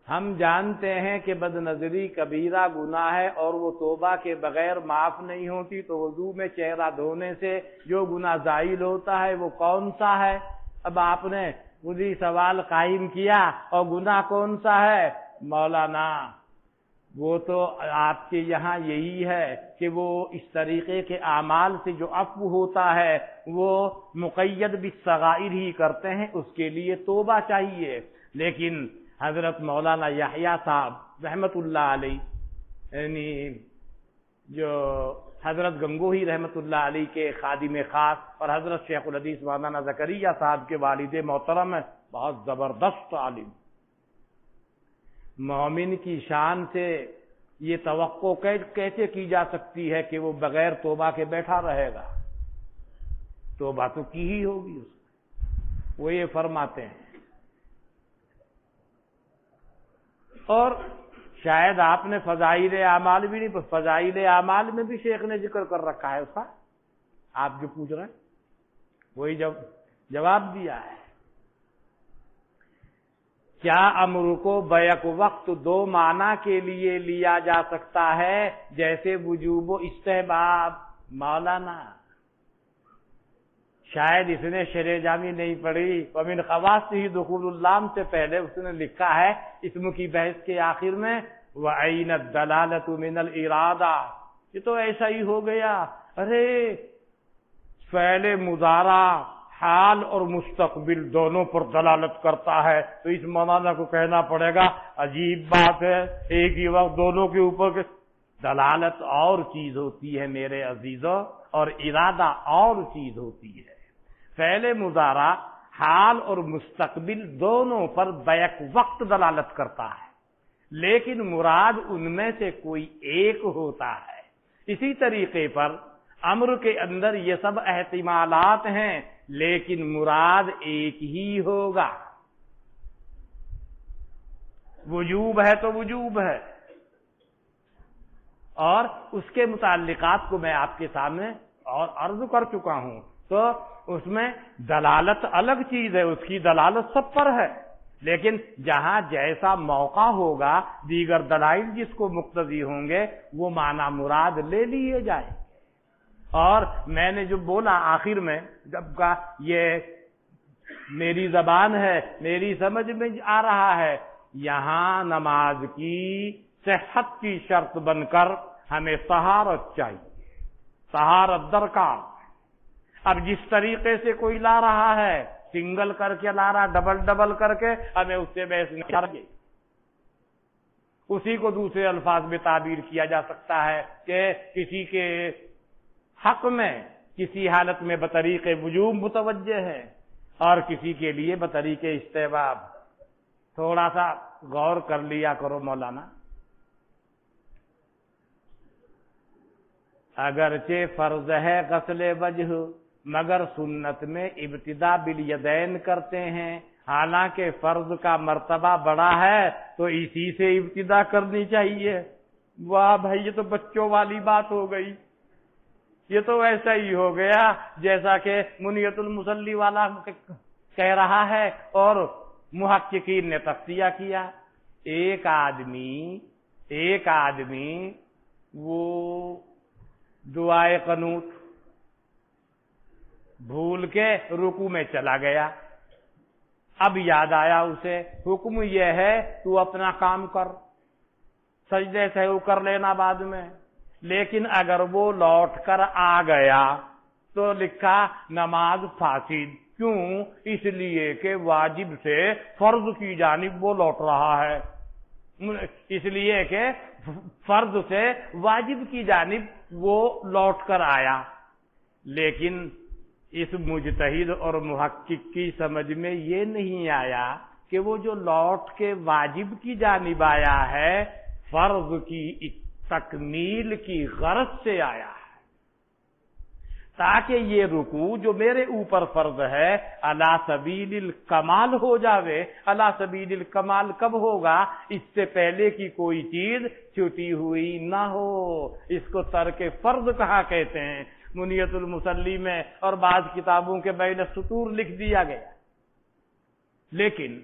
[SPEAKER 1] ہم جانتے ہیں کہ بد نظری کبیرہ گناہ ہے، اور وہ توبہ کے بغیر معاف نہیں ہوتی۔ تو وضو میں چہرہ دھونے سے جو گناہ زائل ہوتا ہے وہ کون سا ہے؟ اب آپ نے وہی سوال قائم کیا، اور گناہ کون سا ہے؟ مولانا وہ تو آپ کے یہاں یہی ہے کہ وہ اس طریقے کے اعمال سے جو عفو ہوتا ہے وہ مقید بالصغائر ہی کرتے ہیں، اس کے لیے توبہ چاہیے۔ لیکن حضرت مولانا یحییٰ صاحب رحمت اللہ علیہ، یعنی جو حضرت گنگوہی رحمت اللہ علیہ کے خادم خاص، اور حضرت شیخ الحدیث مولانا زکریا صاحب کے والد محترم ہیں، بہت زبردست عالم۔ مومن کی شان سے یہ توقع کیسے کی جا سکتی ہے کہ وہ بغیر توبہ کے بیٹھا رہے گا؟ توبہ تو کی ہی ہوگی اس نے۔ وہ یہ فرماتے ہیں، اور شاید آپ نے فضائل اعمال بھی نہیں، فضائل اعمال میں بھی شیخ نے ذکر کر رکھا ہے اس کا۔ آپ جو پوچھ رہے ہیں وہی جواب دیا ہے۔ کیا امر کو بیک وقت 2 معنی کے لیے لیا جا سکتا ہے، جیسے وجوب و استحباب؟ مولانا شاید اس نے شرح جامی نہیں پڑھی، ومن خواصہ دخول اللام سے پہلے اس نے لکھا ہے اسم کی بحث کے آخر میں وَأَيْنَ الدَّلَالَةُ مِنَ الْإِرَادَةِ، یہ تو ایسا ہی ہو گیا، ارے فعل مضارع حال اور مستقبل دونوں پر دلالت کرتا ہے، تو اس مولانا کو کہنا پڑے گا عجیب بات ہے، ایک ہی وقت دونوں کے اوپر دلالت اور چیز ہوتی ہے میرے عزیزوں، اور ارادہ اور چیز ہوتی ہے۔ فعل مضارع حال اور مستقبل دونوں پر بیک وقت دلالت کرتا ہے، لیکن مراد ان میں سے کوئی ایک ہوتا ہے۔ اسی طریقے پر امر کے اندر یہ سب احتمالات ہیں، لیکن مراد ایک ہی ہوگا۔ وجوب ہے تو وجوب ہے، اور اس کے متعلقات کو میں آپ کے سامنے اور عرض کر چکا ہوں، تو اس میں دلالت الگ چیز ہے، اس کی دلالت سب پر ہے، لیکن جہاں جیسا موقع ہوگا دیگر دلائل جس کو مقتضی ہوں گے وہ معنی مراد لے لیے جائیں۔ اور میں نے جو بولا آخر میں جب کا یہ میری زبان ہے، میری سمجھ میں آ رہا ہے، یہاں نماز کی صحت کی شرط بن کر ہمیں طہارت چاہیے، طہارت درکار۔ اب جس طریقے سے کوئی لا رہا ہے، سنگل کر کے لا رہا، ڈبل کر کے، ہمیں اس سے بحث نہیں کرنی۔ اسی کو دوسرے الفاظ میں تعبیر کیا جا سکتا ہے کہ کسی کے حق میں کسی حالت میں بطریق وجوب متوجہ ہے اور کسی کے لیے بطریق استحباب۔ تھوڑا سا غور کر لیا کرو مولانا، اگرچہ فرض ہے غسل وجہ، مگر سنت میں ابتدا بالیدین کرتے ہیں، حالانکہ فرض کا مرتبہ بڑا ہے تو اسی سے ابتدا کرنی چاہیے۔ واہ بھائی، یہ تو بچوں والی بات ہو گئی، یہ تو ایسا ہی ہو گیا جیسا کہ منیت المصلی والا کہہ رہا ہے اور محققین نے تخصیہ کیا۔ ایک آدمی وہ دعائے قنوت بھول کے رکوع میں چلا گیا، اب یاد آیا اسے، حکم یہ ہے تو اپنا کام کر، سجدے سہو کر لینا بعد میں، لیکن اگر وہ لوٹ کر آ گیا تو لکھا نماز فاسد۔ کیوں؟ اس لیے کہ واجب سے فرض کی جانب وہ لوٹ رہا ہے، اس لیے کہ فرض سے واجب کی جانب وہ لوٹ کر آیا۔ لیکن اس مجتہد اور محقق کی سمجھ میں یہ نہیں آیا کہ وہ جو لوٹ کے واجب کی جانب آیا ہے فرض کی تکمیل کی غرض سے آیا ہے، تاکہ یہ رکوع جو میرے اوپر فرض ہے علی سبیل الکمال ہو جاوے۔ علی سبیل الکمال کب ہوگا؟ اس سے پہلے کی کوئی چیز چھٹی ہوئی نہ ہو، اس کو ترک فرض کہا کہتے ہیں۔ منیت المصلی میں اور بعض کتابوں کے بین السطور لکھ دیا گیا، لیکن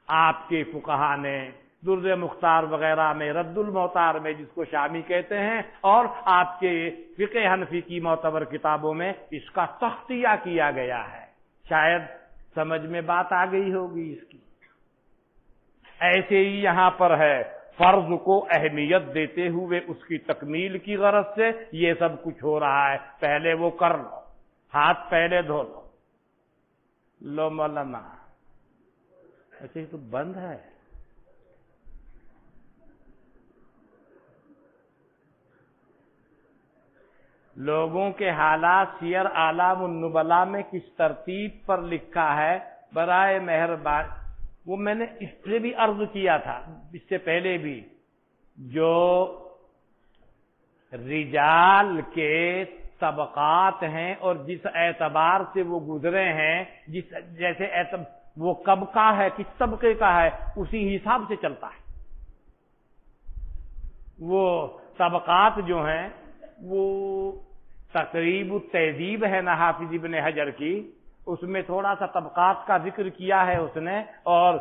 [SPEAKER 1] آپ کے فقہا نے درد مختار وغیرہ میں، رد المعتار میں جس کو شامی کہتے ہیں، اور آپ کے فقہ حنفی کی معتبر کتابوں میں اس کا تخصیہ کیا گیا ہے۔ شاید سمجھ میں بات آ گئی ہوگی اس کی۔ ایسے ہی یہاں پر ہے، فرض کو اہمیت دیتے ہوئے اس کی تکمیل کی غرض سے یہ سب کچھ ہو رہا ہے۔ پہلے وہ کر لو، ہاتھ پہلے دھو لو مولانا، اچھا یہ تو بند ہے۔ لوگوں کے حالات سیر اعلام النبلاء میں کس ترتیب پر لکھا ہے برائے مہربان؟ وہ میں نے اس سے بھی عرض کیا تھا اس سے پہلے بھی، جو رجال کے طبقات ہیں اور جس اعتبار سے وہ گزرے ہیں، جیسے وہ کب کا ہے، کس طبقے کا ہے، اسی حساب سے چلتا ہے۔ وہ طبقات جو ہیں وہ تقریب التہذیب ہے نا حافظ ابن حجر کی، اس میں تھوڑا سا طبقات کا ذکر کیا ہے اس نے، اور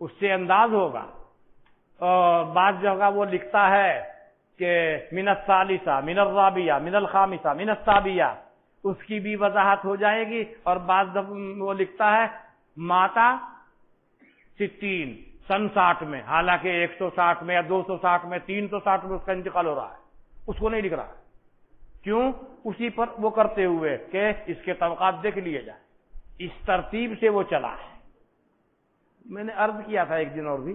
[SPEAKER 1] اس سے انداز ہوگا۔ اور بعض جگہ وہ لکھتا ہے کہ من الثالثہ، من الرابعہ، من الخامسہ، من السابعہ، اس کی بھی وضاحت ہو جائے گی. اور بعض دفعہ وہ لکھتا ہے ماتا 60 سن 60 میں، حالانکہ 160 میں یا 260 میں 360 میں اس کا انتقال ہو رہا ہے، اس کو نہیں لکھ رہا. کیوں؟ اسی پر وہ کرتے ہوئے کہ اس کے طبقات دیکھ لیے جائیں. اس ترتیب سے وہ چلا ہے. میں نے عرض کیا تھا ایک دن اور بھی،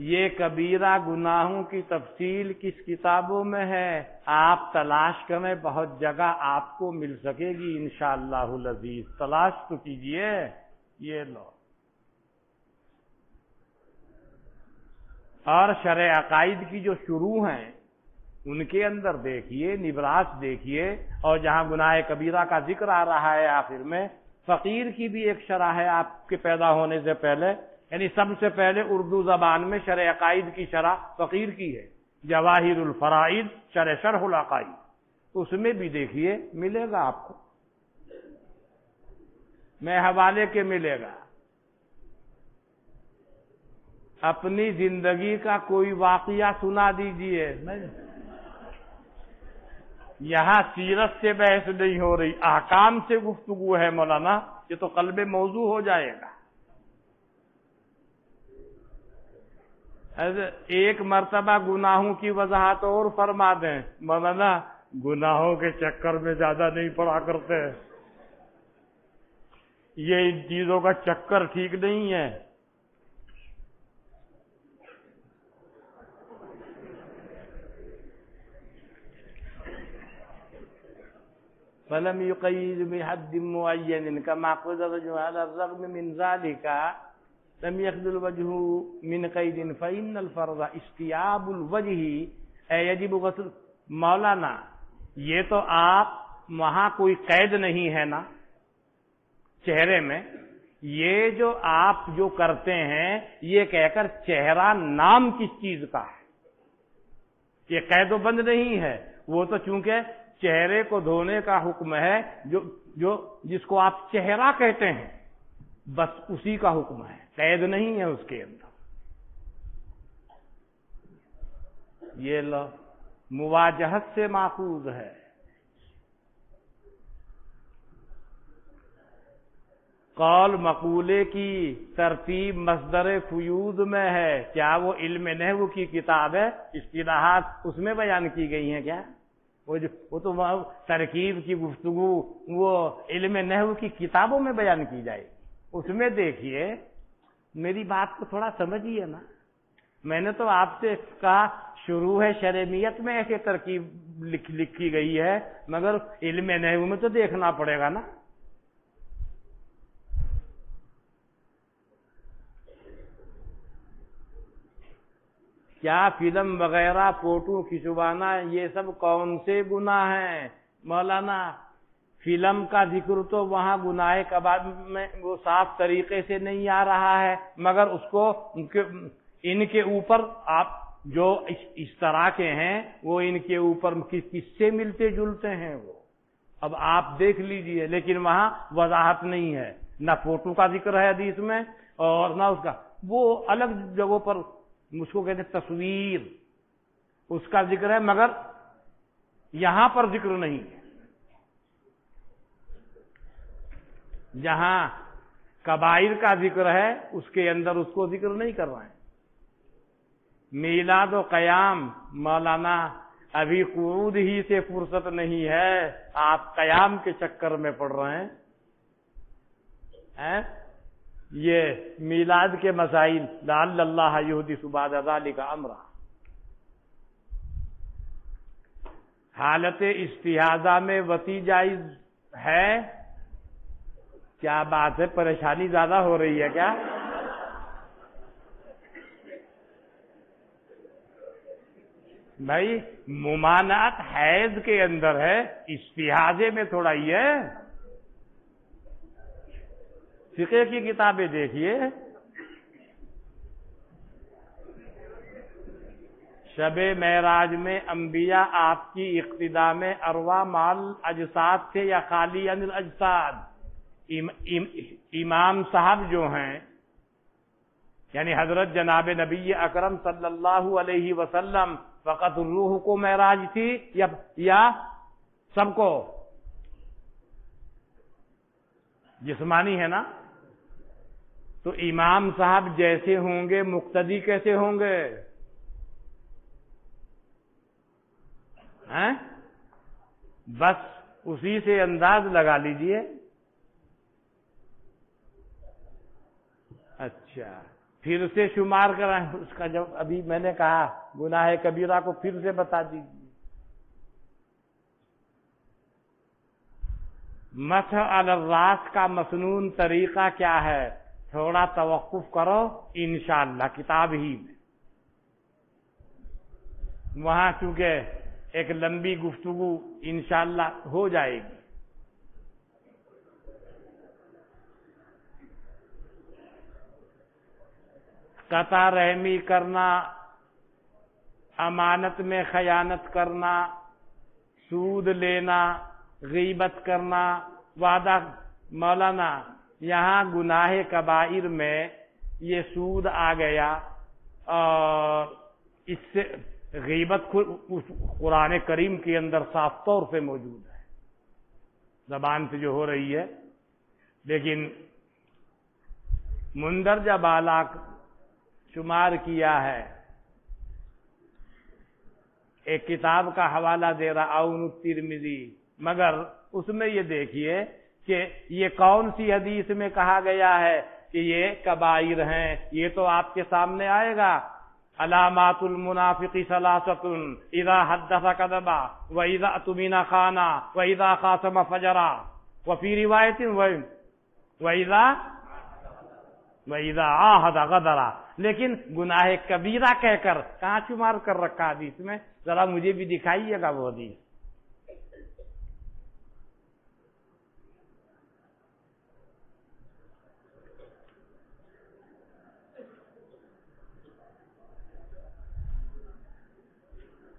[SPEAKER 1] یہ کبیرہ گناہوں کی تفصیل کس کتابوں میں ہے؟ آپ تلاش کریں، بہت جگہ آپ کو مل سکے گی انشاءاللہ العزیز. تلاش تو کیجئے. یہ لو. اور شرع عقائد کی جو شروع ہیں ان کے اندر دیکھیے، نبراس دیکھیے، اور جہاں گناہ کبیرہ کا ذکر آ رہا ہے آخر میں، فقیر کی بھی ایک شرح ہے آپ کے پیدا ہونے سے پہلے، یعنی سب سے پہلے اردو زبان میں شرع عقائد کی شرح فقیر کی ہے، جواہر الفرائض شرح العقائد. اس میں بھی دیکھیے، ملے گا آپ کو، میں حوالے کے ملے گا. اپنی زندگی کا کوئی واقعہ سنا دیجئے. یہاں سیرت سے بحث نہیں ہو رہی، احکام سے گفتگو ہے مولانا. یہ تو قلب موضوع ہو جائے گا. ایک مرتبہ گناہوں کی وضاحت اور فرما دیں مولانا. گناہوں کے چکر میں زیادہ نہیں پڑا کرتے، یہ ان چیزوں کا چکر ٹھیک نہیں ہے. فلم يقيد بحد معين كما قدر على الرغم من ذلك لم يخذ الوجه من قيد فإن الفرض استياب الوجه يجب غسل. مولانا یہ تو آپ وہاں کوئی قید نہیں ہے نا چہرے میں. یہ جو آپ جو کرتے ہیں یہ کہہ کر چہرہ نام کس چیز کا ہے؟ یہ قید و بند نہیں ہے. وہ تو چونکہ چہرے کو دھونے کا حکم ہے، جو جس کو آپ چہرہ کہتے ہیں بس اسی کا حکم ہے، قید نہیں ہے اس کے اندر. یہ لو مواجہت سے ماخوذ ہے. قول مقولے کی ترتیب مصدر فیوض میں ہے. کیا وہ علم نحو کی کتاب ہے؟ اصطلاحات اس میں بیان کی گئی ہیں کیا؟ وہ تو ترکیب کی گفتگو وہ علم نحو کی کتابوں میں بیان کی جائے. اس میں دیکھیے، میری بات کو تھوڑا سمجھیے نا. میں نے تو آپ سے کہا شروع ہے شرعیت میں ایسے ترکیب لکھی گئی ہے، مگر علم نحو میں تو دیکھنا پڑے گا نا. کیا فلم وغیرہ فوٹو کھنچوانا یہ سب کون سے گناہ ہیں مولانا؟ فلم کا ذکر تو وہاں گناہ کبائر میں وہ صاف طریقے سے نہیں آ رہا ہے، مگر اس کو ان کے اوپر آپ جو اس طرح کے ہیں وہ ان کے اوپر کس سے ملتے جلتے ہیں وہ اب آپ دیکھ لیجئے. لیکن وہاں وضاحت نہیں ہے، نہ فوٹو کا ذکر ہے حدیث میں اور نہ اس کا. وہ الگ جگہوں پر اس کو کہتے ہیں تصویر، اس کا ذکر ہے مگر یہاں پر ذکر نہیں ہے. جہاں کبائر کا ذکر ہے اس کے اندر اس کو ذکر نہیں کر رہے ہیں. میلاد و قیام مولانا ابھی قعود ہی سے فرصت نہیں ہے، آپ قیام کے چکر میں پڑ رہے ہیں. یہ میلاد کے مسائل لعل اللہ یحدث بعد ذلک امرا. حالت استحاضہ میں وطی جائز ہے؟ کیا بات ہے، پریشانی زیادہ ہو رہی ہے کیا؟ بھائی ممانعت حیض کے اندر ہے، استحاضے میں تھوڑا ہی ہے. فقہ کی کتابیں دیکھیے. شب معراج میں انبیاء آپ کی اقتداء میں ارواح مال اجساد تھے یا خالی عن الاجساد؟ امام صاحب جو ہیں یعنی حضرت جناب نبی اکرم صلی اللہ علیہ وسلم فقط روح کو معراج تھی یا سب کو؟ جسمانی ہے نا؟ تو امام صاحب جیسے ہوں گے مقتدی کیسے ہوں گے؟ بس اسی سے انداز لگا لیجئے۔ اچھا، پھر سے شمار کرائیں اس کا، جب ابھی میں نے کہا گناہ کبیرہ کو پھر سے بتا دیجیے۔ مسح علی الراس کا مسنون طریقہ کیا ہے؟ تھوڑا توقف کرو، انشاءاللہ کتاب ہی میں، وہاں چونکہ ایک لمبی گفتگو انشاءاللہ ہو جائے گی۔ قطع رحمی کرنا، امانت میں خیانت کرنا، سود لینا، غیبت کرنا، وعدہ، مولانا یہاں گناہ کبائر میں یہ سود آ گیا، اور اس سے غیبت قرآن کریم کے اندر صاف طور سے موجود ہے، زبان سے جو ہو رہی ہے، لیکن مندرجہ بالا شمار کیا ہے۔ ایک کتاب کا حوالہ دے رہا عون الترمذی، مگر اس میں یہ دیکھیے کہ یہ کون سی حدیث میں کہا گیا ہے کہ یہ کبائر ہیں؟ یہ تو آپ کے سامنے آئے گا، علامات المنافق ثلاثۃ اذا حدث کذب واذا اؤتمن خان واذا خاصم فجر وفی روایت واذا عاہد غدر۔ لیکن گناہ کبیرہ کہہ کر کہاں شمار کر رکھا حدیث میں؟ ذرا مجھے بھی دکھائیے گا وہ حدیث۔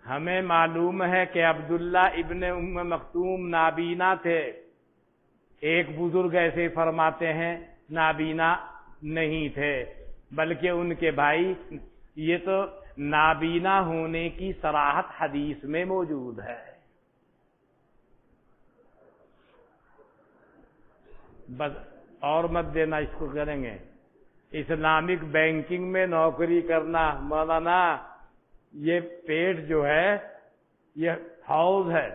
[SPEAKER 1] ہمیں معلوم ہے کہ عبداللہ ابن ام مکتوم نابینا تھے، ایک بزرگ ایسے فرماتے ہیں نابینا نہیں تھے، بلکہ ان کے بھائی، یہ تو نابینا ہونے کی صراحت حدیث میں موجود ہے۔ بس اور مت دینا، اس کو کریں گے اسلامک بینکنگ میں نوکری کرنا، مولانا یہ پیٹ جو ہے یہ حوض ہے،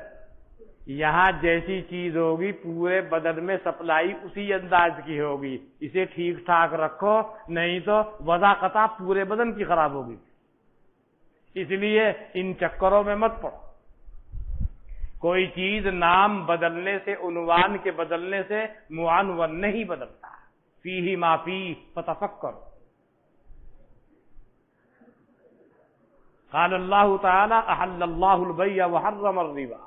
[SPEAKER 1] یہاں جیسی چیز ہوگی پورے بدن میں سپلائی اسی انداز کی ہوگی، اسے ٹھیک ٹھاک رکھو، نہیں تو وضاقتہ پورے بدن کی خراب ہوگی۔ اس لیے ان چکروں میں مت پڑو۔ کوئی چیز نام بدلنے سے، عنوان کے بدلنے سے معنون نہیں بدلتا۔ فیہ ما فیہ فتفکر۔ قال اللہ تعالی احل اللہ البیع وحرم الربا۔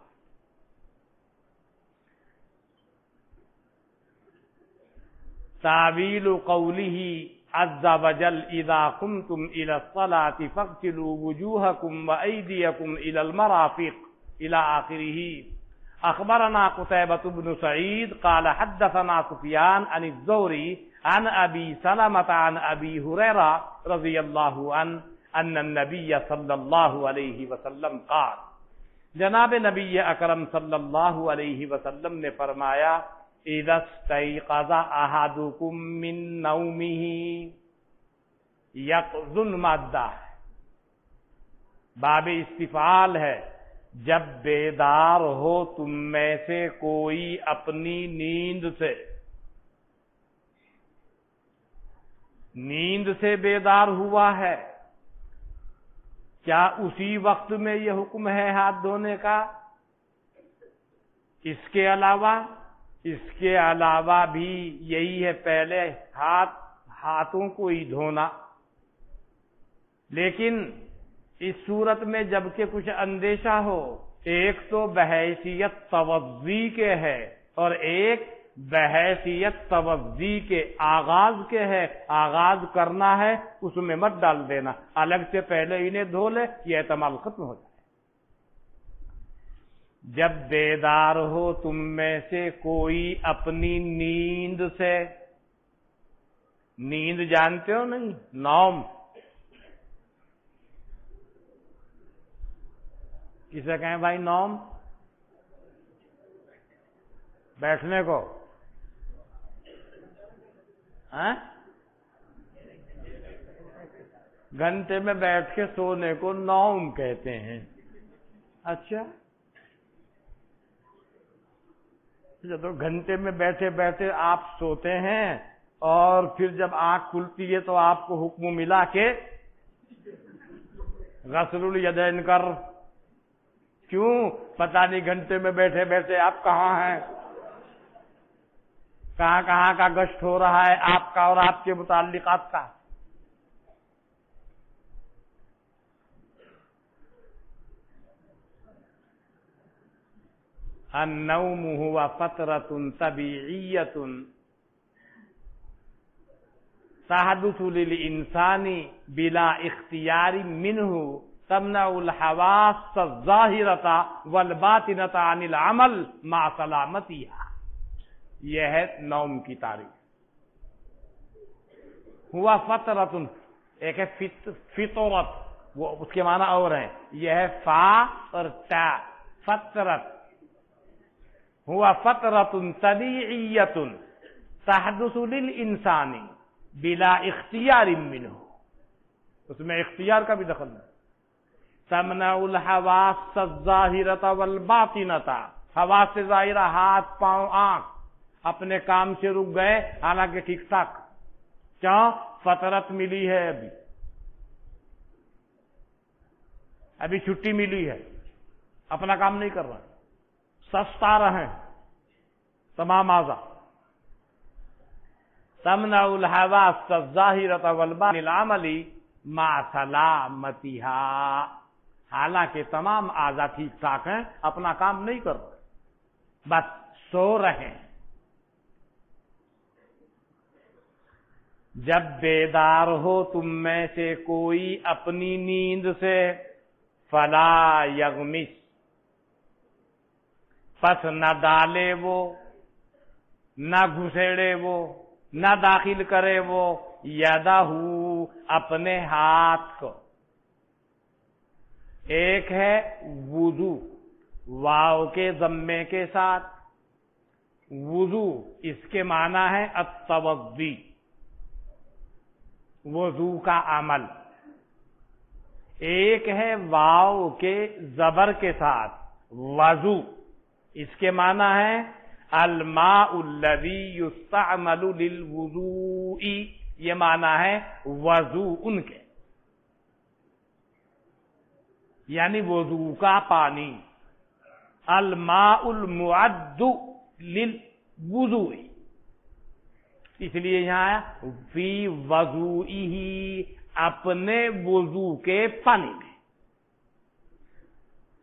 [SPEAKER 1] تعویل قولہ عز وجل اذا قمتم الى الصلاة فاغسلوا وجوہکم وایدیکم الى المرافق الى آخرہ۔ اخبرنا قتیبۃ بن سعید قال حدثنا سفیان عن الزہری عن ابی سلمۃ عن ابی ہریرہ رضی اللہ عنہ ان النبی صلی اللہ علیہ وسلم قال، جناب نبی اکرم صلی اللہ علیہ وسلم نے فرمایا، اذا استيقظ احدكم من نومه، یقظن مادہ ہے، باب استفعال ہے، جب بیدار ہو تم میں سے کوئی اپنی نیند سے بیدار ہوا ہے، کیا اسی وقت میں یہ حکم ہے ہاتھ دھونے کا؟ اس کے علاوہ بھی یہی ہے، پہلے ہاتھوں کو ہی دھونا، لیکن اس صورت میں جبکہ کچھ اندیشہ ہو، ایک تو بحیثیت توضی کے ہے اور ایک بحیثیت توضی کے آغاز کے ہے، آغاز کرنا ہے، اس میں مت ڈال دینا، الگ سے پہلے انہیں دھو لے، یہ احتمال ختم ہو جائے۔ جب بیدار ہو تم میں سے کوئی اپنی نیند سے، نیند جانتے ہو نہیں؟ نوم کسے کہیں بھائی؟ نوم بیٹھنے کو گھنٹے میں بیٹھ کے سونے کو نوم کہتے ہیں۔ اچھا، جب گھنٹے میں بیٹھے بیٹھے آپ سوتے ہیں اور پھر جب آنکھ کھلتی ہے تو آپ کو حکم ملا کے غسل الیدین کر، کیوں؟ پتہ نہیں گھنٹے میں بیٹھے بیٹھے آپ کہاں ہیں، کہاں کہاں کا گشت ہو رہا ہے آپ کا اور آپ کے متعلقات کا۔ النوم هو فترة طبيعية تحدث للإنسان بلا اختيار منه تمنع الحواس الظاهرة والباطنة عن العمل مع سلامتها۔ یہ ہے نوم کی تعریف۔ ہوا فطرت، ایک ہے فطرت، وہ اس کے معنی اور ہیں، یہ ہے فا اور تا، فطرت۔ ہوا فطرت طبیعیت تحدث للانسان بلا اختیار منہ، اس میں اختیار کا بھی دخل ہے۔ تمنع الحواس الظاہرۃ والباطنۃ، حواس ظاہرہ ہاتھ پاؤں آنکھ اپنے کام سے رک گئے، حالانکہ ٹھیک ٹھاک، کیوں؟ فطرت ملی ہے، ابھی چھٹی ملی ہے، اپنا کام نہیں کر رہا، سستا رہیں تمام اعضاء۔ تمنع الحواس الظاہرۃ والباطنۃ عن العمل مع سلامتها، حالانکہ تمام اعضاء ٹھیک ٹھاک ہیں، اپنا کام نہیں کر رہے، بس سو رہے ہیں۔ جب بیدار ہو تم میں سے کوئی اپنی نیند سے، فلا یغمس، پس نہ ڈالے وہ، نہ گھسیڑے وہ، نہ داخل کرے وہ، یدہ، اپنے ہاتھ کو۔ ایک ہے وضو، واو کے ضمے کے ساتھ، وضو اس کے معنی ہے التوضی، وضو کا عمل۔ ایک ہے واو کے زبر کے ساتھ وضو، اس کے معنی ہے الماء الذی یستعمل للوضوء، یہ معنی ہے وضو ان کے، یعنی وضو کا پانی، الماء المعد للوضوء، اس لیے یہاں آیا فی وضوئہ، اپنے وضو کے پانی میں۔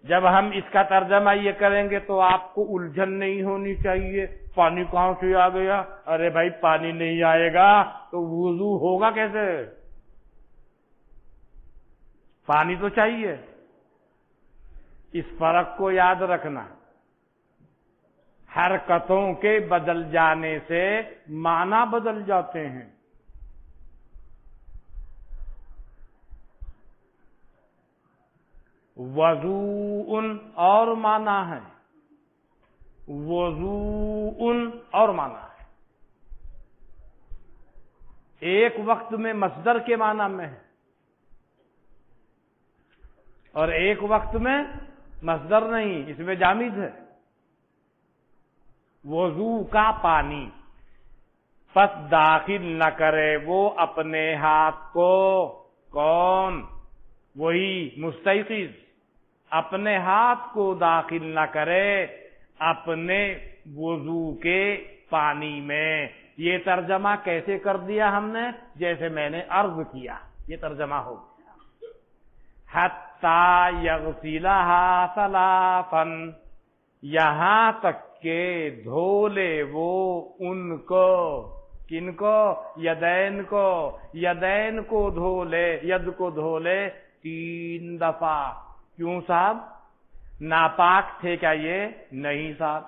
[SPEAKER 1] جب ہم اس کا ترجمہ یہ کریں گے تو آپ کو الجھن نہیں ہونی چاہیے، پانی کہاں سے آ گیا؟ ارے بھائی پانی نہیں آئے گا تو وضو ہوگا کیسے؟ پانی تو چاہیے۔ اس فرق کو یاد رکھنا، حرکتوں کے بدل جانے سے معنی بدل جاتے ہیں۔ وضوء اور معنی ہے، وضوء اور معنی ہے، ایک وقت میں مصدر کے معنی میں ہے اور ایک وقت میں مصدر نہیں، اس میں جامد ہے۔ وضو کا پانی، پس داخل نہ کرے وہ اپنے ہاتھ کو، کون؟ وہی مستيقظ، اپنے ہاتھ کو داخل نہ کرے اپنے وضو کے پانی میں۔ یہ ترجمہ کیسے کر دیا ہم نے؟ جیسے میں نے عرض کیا، یہ ترجمہ ہو گیا، حتی یغسلها ثلاثا، یہاں تک کہ دھو لے وہ ان کو، کن کو؟ یدین کو، یدین کو دھو لے، ید کو دھو لے 3 دفعہ۔ کیوں صاحب؟ ناپاک تھے کیا یہ؟ نہیں صاحب،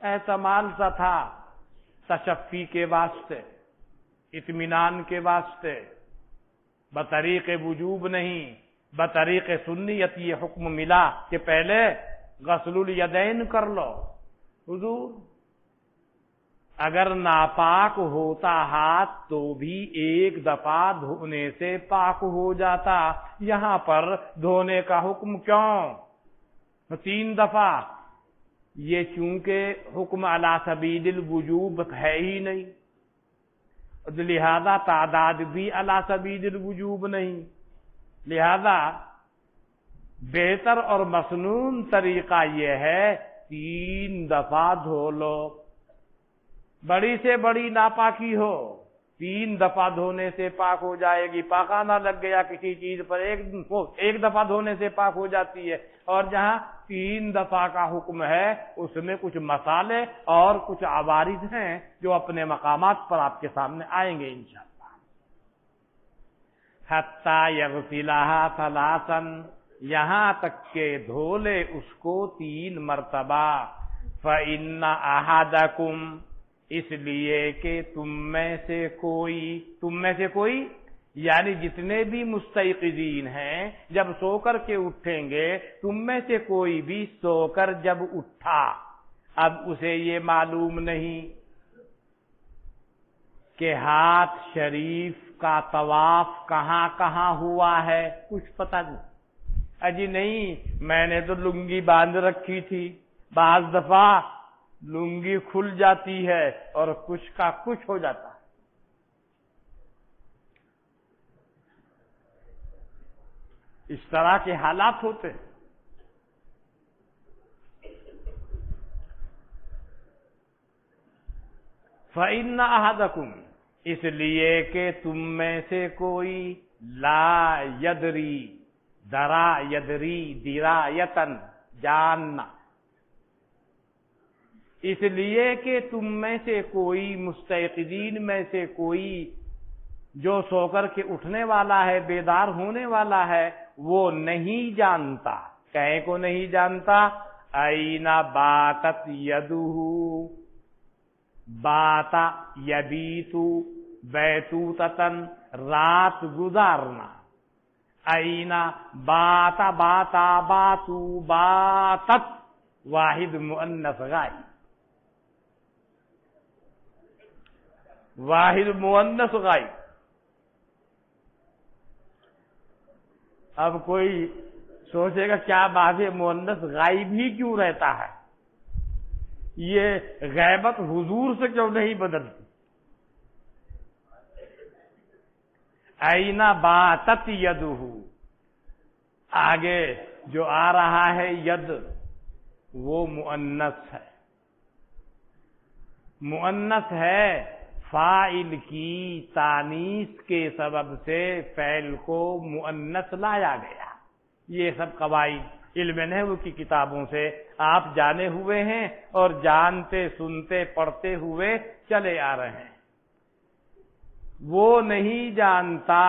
[SPEAKER 1] احتمال سا تھا تشفی کے واسطے، اطمینان کے واسطے، بطریق وجوب نہیں، بطریق سنیت یہ حکم ملا کہ پہلے غسل الیدین کر لو۔ حضور اگر ناپاک ہوتا ہاتھ تو بھی ایک دفعہ دھونے سے پاک ہو جاتا، یہاں پر دھونے کا حکم کیوں 3 دفعہ؟ یہ چونکہ حکم علی سبیل الوجوب ہے ہی نہیں، لہذا تعداد بھی علی سبیل الوجوب نہیں، لہذا بہتر اور مسنون طریقہ یہ ہے 3 دفعہ دھو لو۔ بڑی سے بڑی ناپاکی ہو 3 دفعہ دھونے سے پاک ہو جائے گی، پاخانہ لگ گیا کسی چیز پر ایک دفعہ دھونے سے پاک ہو جاتی ہے، اور جہاں 3 دفعہ کا حکم ہے اس میں کچھ مسالے اور کچھ عوارض ہیں جو اپنے مقامات پر آپ کے سامنے آئیں گے انشاءاللہ۔ حتی یغسلھا ثلاثا، یہاں تک کہ دھو لے اس کو 3 مرتبہ۔ فإن أحدکم، اس لیے کہ تم میں سے کوئی یعنی جتنے بھی مستيقظین ہیں جب سو کر کے اٹھیں گے، تم میں سے کوئی بھی سو کر جب اٹھا، اب اسے یہ معلوم نہیں کہ ہاتھ شریف کا طواف کہاں کہاں ہوا ہے، کچھ پتہ نہیں۔ اجی نہیں، میں نے تو لنگی باندھ رکھی تھی، بعض دفعہ لنگی کھل جاتی ہے اور کچھ کا کچھ ہو جاتا ہے۔ اس طرح کے حالات ہوتے ہیں۔ فَإِنَّ أَحَدَكُمْ، اس لیے کہ تم میں سے کوئی لا یدری، درا یدری درایتن، جاننا، اس لیے کہ تم میں سے کوئی مستيقظین میں سے کوئی جو سو کر کے اٹھنے والا ہے، بیدار ہونے والا ہے، وہ نہیں جانتا، کہیں کو نہیں جانتا، أَيْنَ بَاتَتْ يَدُهُ، باتا یبیت بیتوتتن، رات گزارنا، اینا باتا باتا باتو باتت، واحد مؤنث غائب، واحد مؤنث غائب۔ اب کوئی سوچے گا کیا بات ہے، مؤنث غائب ہی کیوں رہتا ہے، یہ غیبت حضور سے کیوں نہیں بدلتی؟ اینا باتت یدہ، آگے جو آ رہا ہے ید وہ مؤنث ہے، مؤنث ہے، فاعل کی تانیث کے سبب سے فعل کو مؤنث لایا گیا۔ یہ سب قواعد علم نحو کی کتابوں سے آپ جانے ہوئے ہیں اور جانتے سنتے پڑھتے ہوئے چلے آ رہے ہیں۔ وہ نہیں جانتا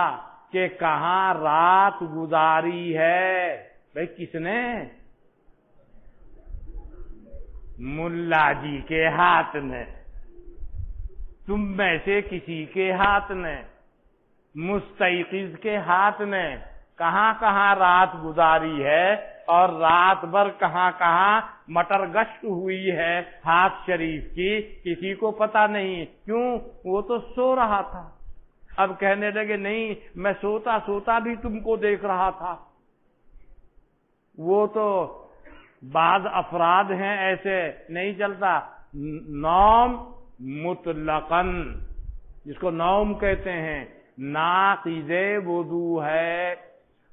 [SPEAKER 1] کہ کہاں رات گزاری ہے، بھئی کس نے؟ ملا جی کے ہاتھ نے، تم میں سے کسی کے ہاتھ نے، مستيقظ کے ہاتھ نے کہاں کہاں رات گزاری ہے اور رات بھر کہاں کہاں مٹر گشت ہوئی ہے ہاتھ شریف کی، کسی کو پتہ نہیں۔ کیوں؟ وہ تو سو رہا تھا۔ اب کہنے لگے نہیں، میں سوتا سوتا بھی تم کو دیکھ رہا تھا۔ وہ تو بعض افراد ہیں ایسے، نہیں چلتا، نوم مطلقاً، جس کو نوم کہتے ہیں، ناقض وضو ہے،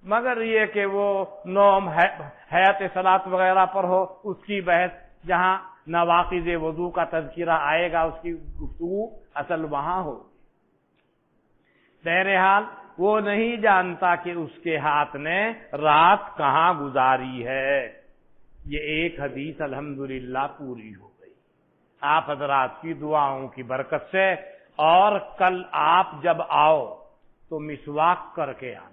[SPEAKER 1] مگر یہ کہ وہ نوم حیات صلاۃ وغیرہ پر ہو، اس کی بحث جہاں نواقض وضو کا تذکرہ آئے گا، اس کی گفتگو اصل وہاں ہو۔ بہرحال وہ نہیں جانتا کہ اس کے ہاتھ نے رات کہاں گزاری ہے۔ یہ ایک حدیث الحمدللہ پوری ہو گئی آپ حضرات کی دعاؤں کی برکت سے۔ اور کل آپ جب آؤ تو مسواک کر کے آنا،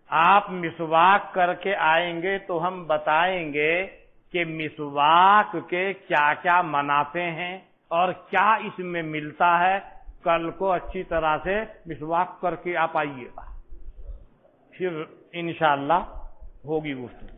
[SPEAKER 1] آپ مسواک کر کے آئیں گے تو ہم بتائیں گے کہ مسواک کے کیا کیا منافع ہیں اور کیا اس میں ملتا ہے، کل کو اچھی طرح سے مسواک کر کے آپ آئیے گا، پھر انشاءاللہ ہوگی گفتگو۔